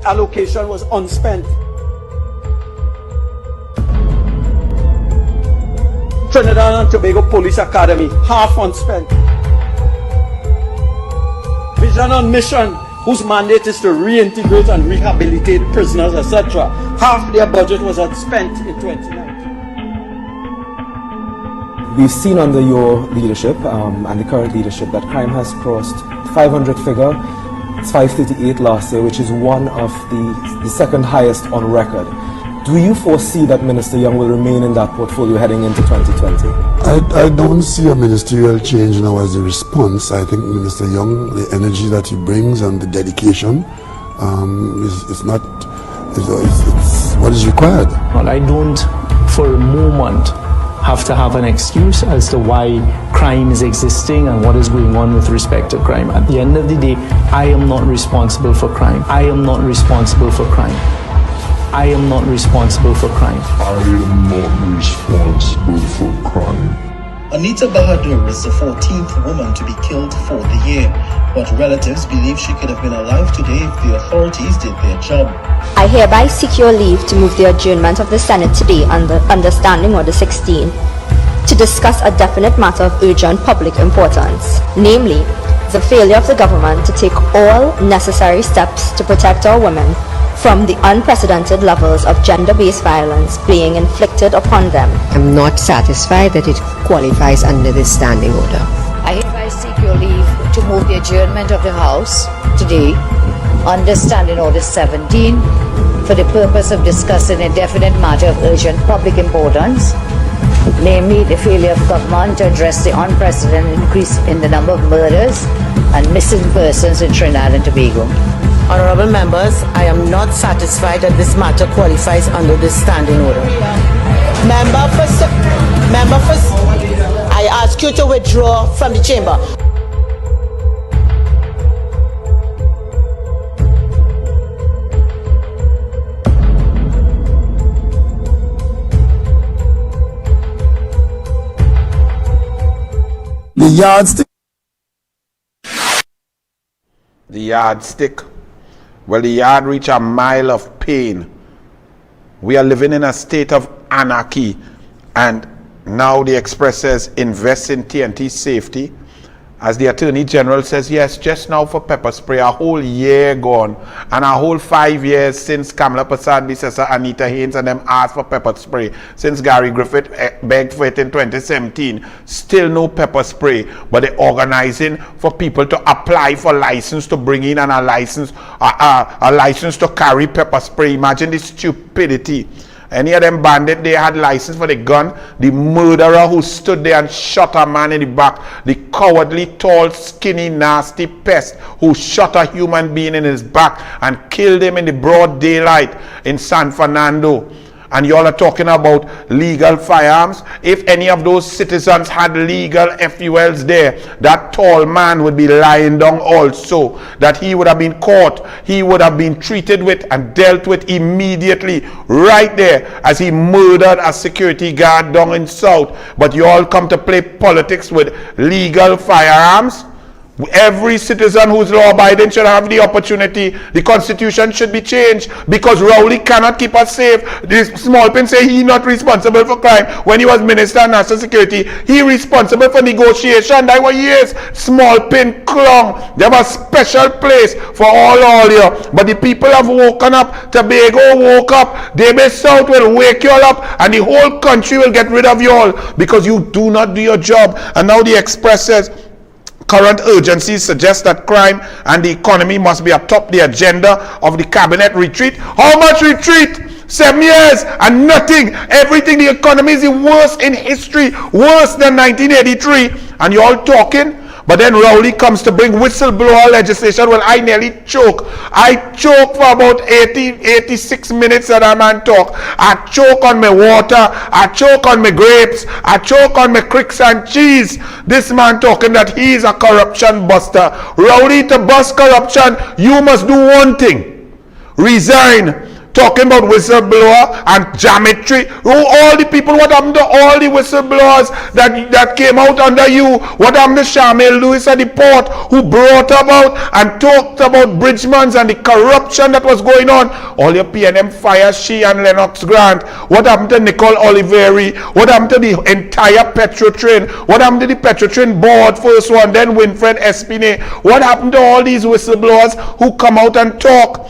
allocation was unspent. Trinidad and Tobago Police Academy, half unspent. Vision on Mission, whose mandate is to reintegrate and rehabilitate prisoners, etc. Half their budget was unspent in 2019. We've seen under your leadership and the current leadership that crime has crossed 500 figure. It's 538 last year, which is one of the second highest on record. Do you foresee that Minister Young will remain in that portfolio heading into 2020? I don't see a ministerial change now as a response. I think Minister Young, the energy that he brings and the dedication is what is required. Well, I don't for a moment have to have an excuse as to why crime is existing and what is going on with respect to crime. At the end of the day, I am not responsible for crime. I am not responsible for crime. I am not responsible for crime. I am not responsible for crime. Anita Bahadur is the 14th woman to be killed for the year, but relatives believe she could have been alive today if the authorities did their job. I hereby seek your leave to move the adjournment of the Senate today under Understanding Order 16 to discuss a definite matter of urgent public importance, namely, the failure of the government to take all necessary steps to protect our women from the unprecedented levels of gender-based violence being inflicted upon them. I'm not satisfied that it qualifies under this standing order. I hereby seek your leave to move the adjournment of the House today, under Standing Order 17, for the purpose of discussing a definite matter of urgent public importance, namely the failure of government to address the unprecedented increase in the number of murders and missing persons in Trinidad and Tobago. Honorable members, I am not satisfied that this matter qualifies under this standing order. I ask you to withdraw from the chamber. The yardstick. The yardstick. Well, the yard reached a mile of pain. We are living in a state of anarchy, and now the Express says invest in TNT safety. As the Attorney General says, yes, just now for pepper spray, a whole year gone, and a whole 5 years since Kamala Prasad, Bissessa, Anita Haynes, and them asked for pepper spray, since Gary Griffith begged for it in 2017. Still no pepper spray, but they're organizing for people to apply for license to bring in and a license to carry pepper spray. Imagine the stupidity. Any of them bandits, they had license for the gun. The murderer who stood there and shot a man in the back. The cowardly, tall, skinny, nasty pest who shot a human being in his back and killed him in the broad daylight in San Fernando. And y'all are talking about legal firearms. If any of those citizens had legal FULs there, that tall man would be lying down also. That he would have been caught, he would have been treated with and dealt with immediately right there as he murdered a security guard down in South. But you all come to play politics with legal firearms. Every citizen who's law-abiding should have the opportunity. The constitution should be changed because Rowley cannot keep us safe. This small pin say he not responsible for crime. When he was Minister of National Security, he responsible for negotiation. That was years. Small pin clung. There was a special place for all you. But the people have woken up. Tobago woke up. Davis South will wake you all up, and the whole country will get rid of you all because you do not do your job. And now the Express says current urgencies suggest that crime and the economy must be atop the agenda of the cabinet retreat. How much retreat? 7 years and nothing. Everything, the economy is the worst in history, worse than 1983. And you're all talking? But then Rowley comes to bring whistleblower legislation. Well, I nearly choke. I choke for about 86 minutes that that man talk. I choke on my water. I choke on my grapes. I choke on my cricks and cheese. This man talking that he is a corruption buster. Rowley, to bust corruption, you must do one thing. Resign. talking about whistleblower and geometry. All the people, what happened to all the whistleblowers that came out under you? What happened to Shamil Lewis at the port, who brought about and talked about Bridgemans and the corruption that was going on? All your PNM fire, she and Lennox Grant. What happened to Nicole Oliveri? What happened to the entire Petrotrain? What happened to the Petrotrain board, first one, then Winfred Espine? What happened to all these whistleblowers who come out and talk?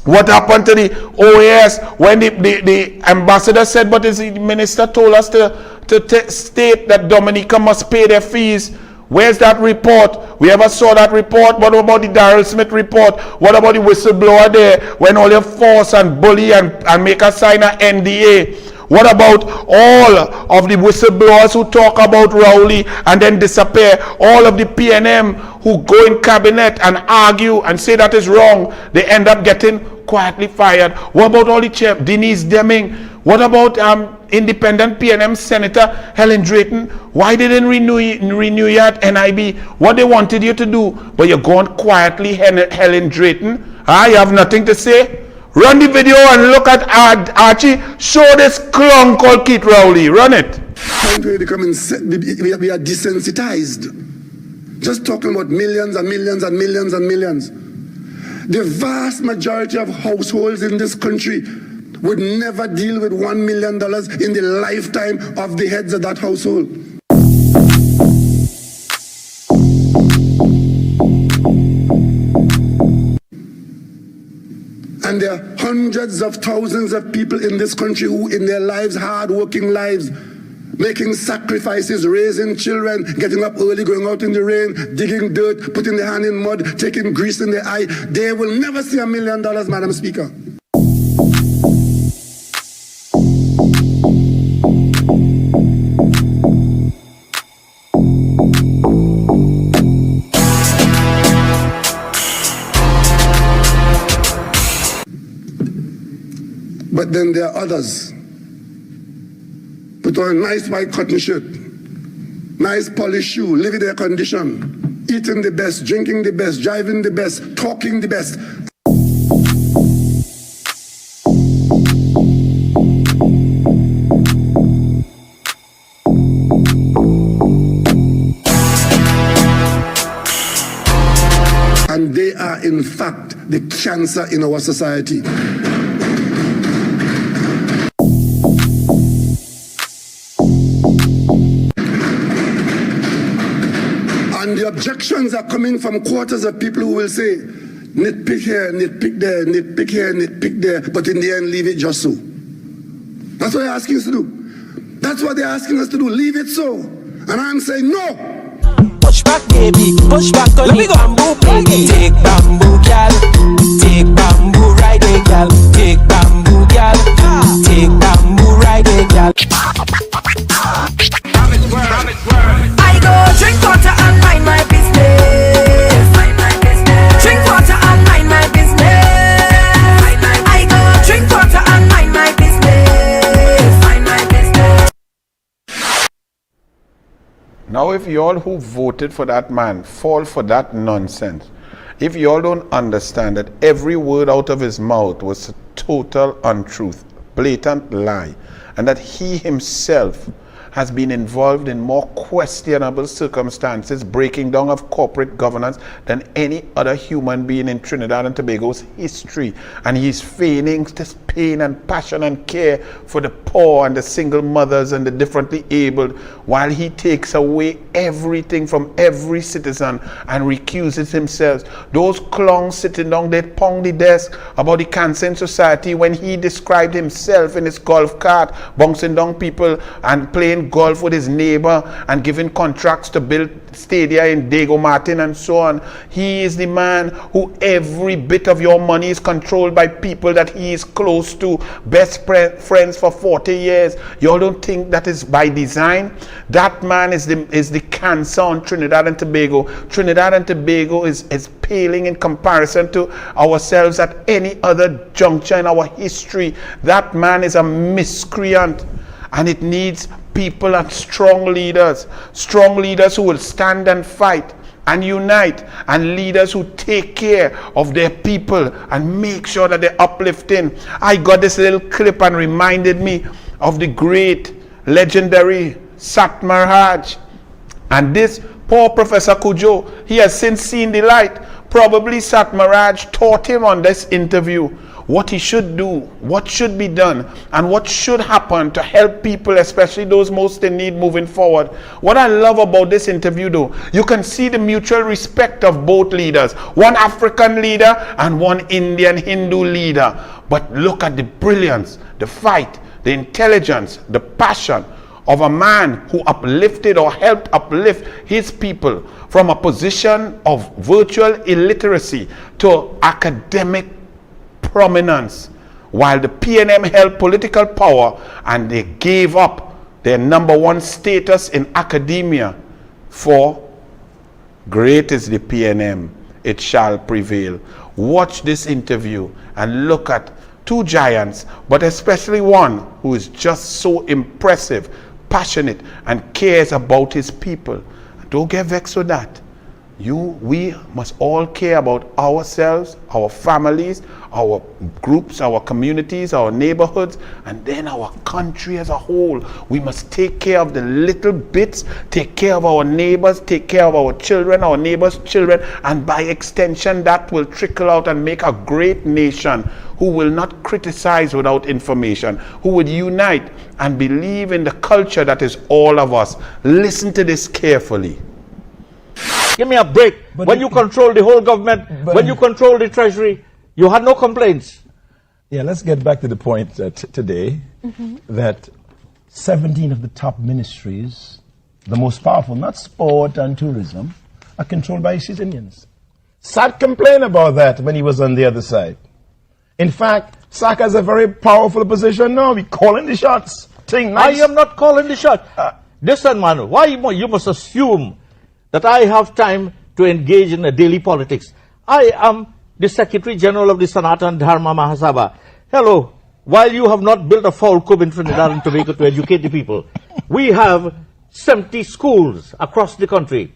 What happened to the OAS when the ambassador said, but the minister told us to state that Dominica must pay their fees? Where's that report? We ever saw that report? What about the Darrell Smith report? What about the whistleblower there when all you force and bully and make us sign an NDA? What about all of the whistleblowers who talk about Rowley and then disappear? All of the PNM who go in cabinet and argue and say that is wrong, they end up getting quietly fired. What about all the chair, Denise Deming? What about independent PNM Senator Helen Drayton? Why didn't renew you at NIB? What they wanted you to do, but you're going quietly, Helen Drayton. You have nothing to say? Run the video and look at Archie. Show this clown called Keith Rowley. Run it. We are desensitized. Just talking about millions and millions and millions and millions. The vast majority of households in this country would never deal with $1 million in the lifetime of the heads of that household. And there are hundreds of thousands of people in this country who in their lives, hard-working lives, making sacrifices, raising children, getting up early, going out in the rain, digging dirt, putting their hand in mud, taking grease in their eye. They will never see $1 million, Madam Speaker. But then there are others. Put on a nice white cotton shirt, nice polished shoe, live in air condition, eating the best, drinking the best, driving the best, talking the best. And they are in fact the cancer in our society. And the objections are coming from quarters of people who will say, nitpick here, nitpick there, nitpick here, nitpick there, but in the end, leave it just so. That's what they're asking us to do. That's what they're asking us to do, leave it so. And I'm saying no. Push back, baby, push back on the bamboo, baby. Take bamboo, gal. Take bamboo, ride it, gal. Take bamboo, gal. Take bamboo, ride it, gal. I go drink water and mind my business. Drink water and mind my business. I go drink water and mind my business. Now, if you all who voted for that man fall for that nonsense, if you all don't understand that every word out of his mouth was a total untruth, blatant lie, and that he himself has been involved in more questionable circumstances, breaking down of corporate governance than any other human being in Trinidad and Tobago's history. And he's feigning this pain and passion and care for the poor and the single mothers and the differently abled, while he takes away everything from every citizen and recuses himself. Those clowns sitting down, they pound the desk about the cancer in society when he described himself in his golf cart, bouncing down people and playing golf with his neighbor and giving contracts to build stadia in Diego Martin and so on. He is the man who every bit of your money is controlled by people that he is close to, best friends for 40 years. You all don't think that is by design? That man is the cancer on Trinidad and Tobago. Trinidad and Tobago is paling in comparison to ourselves at any other juncture in our history. That man is a miscreant, and it needs people and strong leaders who will stand and fight and unite, and leaders who take care of their people and make sure that they're uplifting. I got this little clip and reminded me of the great, legendary Sat Maharaj. And this poor Professor Kujo, he has since seen the light. Probably Sat Maharaj taught him on this interview what he should do, what should be done, and what should happen to help people, especially those most in need, moving forward. What I love about this interview, though, you can see the mutual respect of both leaders, one African leader and one Indian Hindu leader. But look at the brilliance, the fight, the intelligence, the passion of a man who uplifted or helped uplift his people from a position of virtual illiteracy to academic prominence, while the PNM held political power and they gave up their #1 status in academia for great is the PNM, it shall prevail. Watch this interview and look at two giants, but especially one who is just so impressive, passionate, and cares about his people. Don't get vexed with that. We must all care about ourselves, our families, our groups, our communities, our neighborhoods, and then our country as a whole. We must take care of the little bits, take care of our neighbors, take care of our children, our neighbors' children, and by extension that will trickle out and make a great nation who will not criticize without information, who would unite and believe in the culture that is all of us. Listen to this carefully. Give me a break. When you control the whole government, when you control the treasury, you had no complaints. Yeah, let's get back to the point today that 17 of the top ministries, the most powerful, not sport and tourism, are controlled by East Indians. Sat complained about that when he was on the other side. In fact, Sat has a very powerful position now. We're calling the shots. Nice. I am not calling the shot. Listen, man, why you must assume that I have time to engage in a daily politics? I am the Secretary General of the Sanatan Dharma Mahasabha. Hello, while you have not built a foul cube in Trinidad and Tobago to educate the people, we have 70 schools across the country.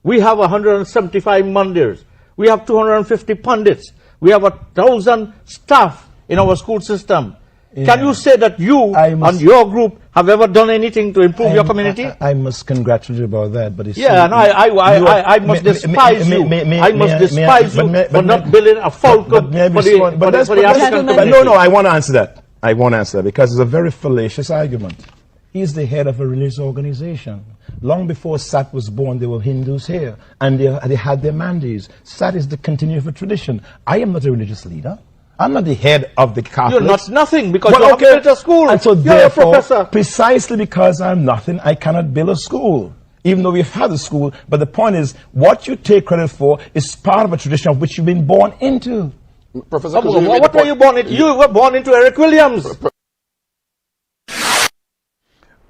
We have 175 mandirs. We have 250 pundits. We have 1,000 staff in our school system. Yeah. Can you say that you and your group have ever done anything to improve your community? I must congratulate you about that, but it's yeah, no, I must despise you. I must despise you for not building a full cup for the African community. No, I want to answer that. I want to answer that because it's a very fallacious argument. He's the head of a religious organization. Long before Sat was born, there were Hindus here, and they had their mandis. Sat is the continuation of a tradition. I am not a religious leader. I'm not the head of the Catholics. You're not nothing because you haven't built a school. And so you're therefore, a professor. Precisely because I'm nothing, I cannot build a school. Even though we've had a school. But the point is, what you take credit for is part of a tradition of which you've been born into. Professor, what were you born into? You were born into Eric Williams.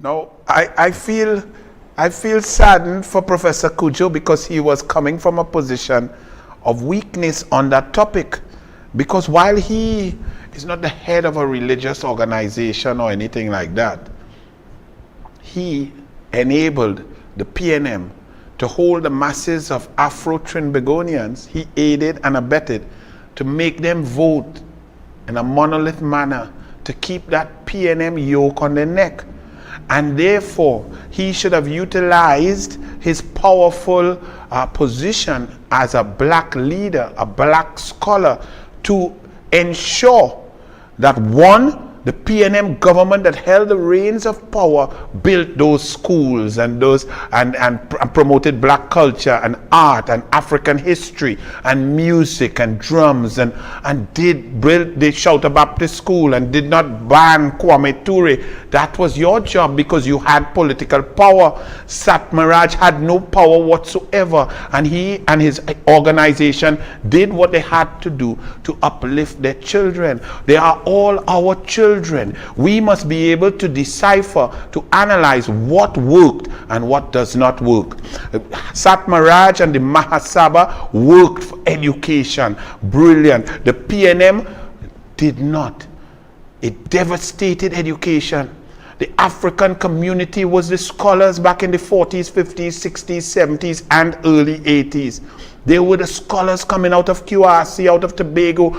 No, I feel saddened for Professor Kujo because he was coming from a position of weakness on that topic. Because while he is not the head of a religious organization or anything like that, he enabled the PNM to hold the masses of Afro-Trinbagonians. He aided and abetted to make them vote in a monolith manner to keep that PNM yoke on their neck. And therefore, he should have utilized his powerful position as a black leader, a black scholar, to ensure that the PNM government that held the reins of power built those schools and promoted black culture and art and African history and music and drums and did build the Shouter Baptist School and did not ban Kwame Ture. That was your job because you had political power. Sat Maharaj had no power whatsoever, and he and his organization did what they had to do to uplift their children. They are all our children. We must be able to decipher, to analyze what worked and what does not work. Sat Maharaj and the Mahasabha worked for education. Brilliant. The PNM did not. It devastated education. The African community was the scholars back in the 40s, 50s, 60s, 70s, and early 80s. They were the scholars coming out of QRC, out of Tobago.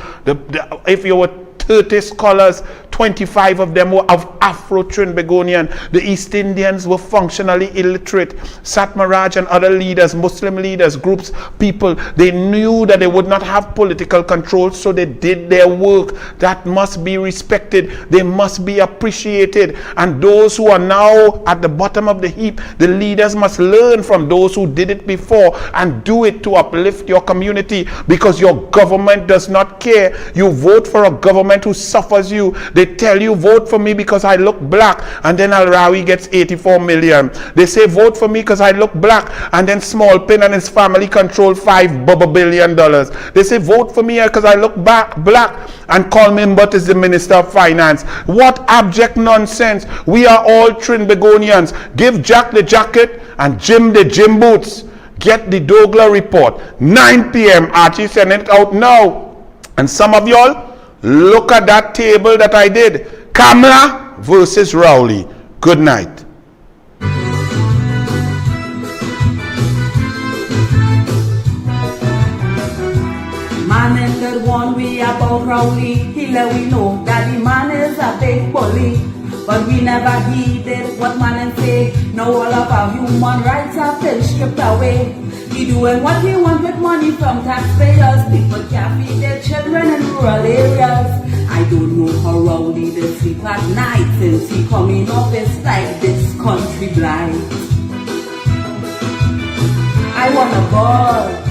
If you were 30 scholars, 25 of them were of Afro-Trinbagonian. The East Indians were functionally illiterate. Satmaraj and other leaders, Muslim leaders, groups, people, they knew that they would not have political control, so they did their work. That must be respected. They must be appreciated. And those who are now at the bottom of the heap, the leaders must learn from those who did it before and do it to uplift your community, because your government does not care. You vote for a government who suffers you. They tell you vote for me because I look black, and then Al-Rawi gets 84 million. They say vote for me because I look black, and then Small Pin and his family control $5 billion. They say vote for me because I look black, and call me Mbut is the Minister of Finance. What abject nonsense. We are all Trinbagonians. Give Jack the jacket and Jim the gym boots. Get the Douglar report. 9 p.m. Archie send it out now. And some of y'all, look at that table that I did. Kamla versus Rowley. Good night. Man in the one way about Rowley, Hiller we know that the man is a big bully. But we never heeded what man say. Now all of our human rights are still stripped away. He doing what he want with money from taxpayers. People can't feed their children in rural areas. I don't know how Rowley they sleep at night since he come in office like this country blind. I want a ball.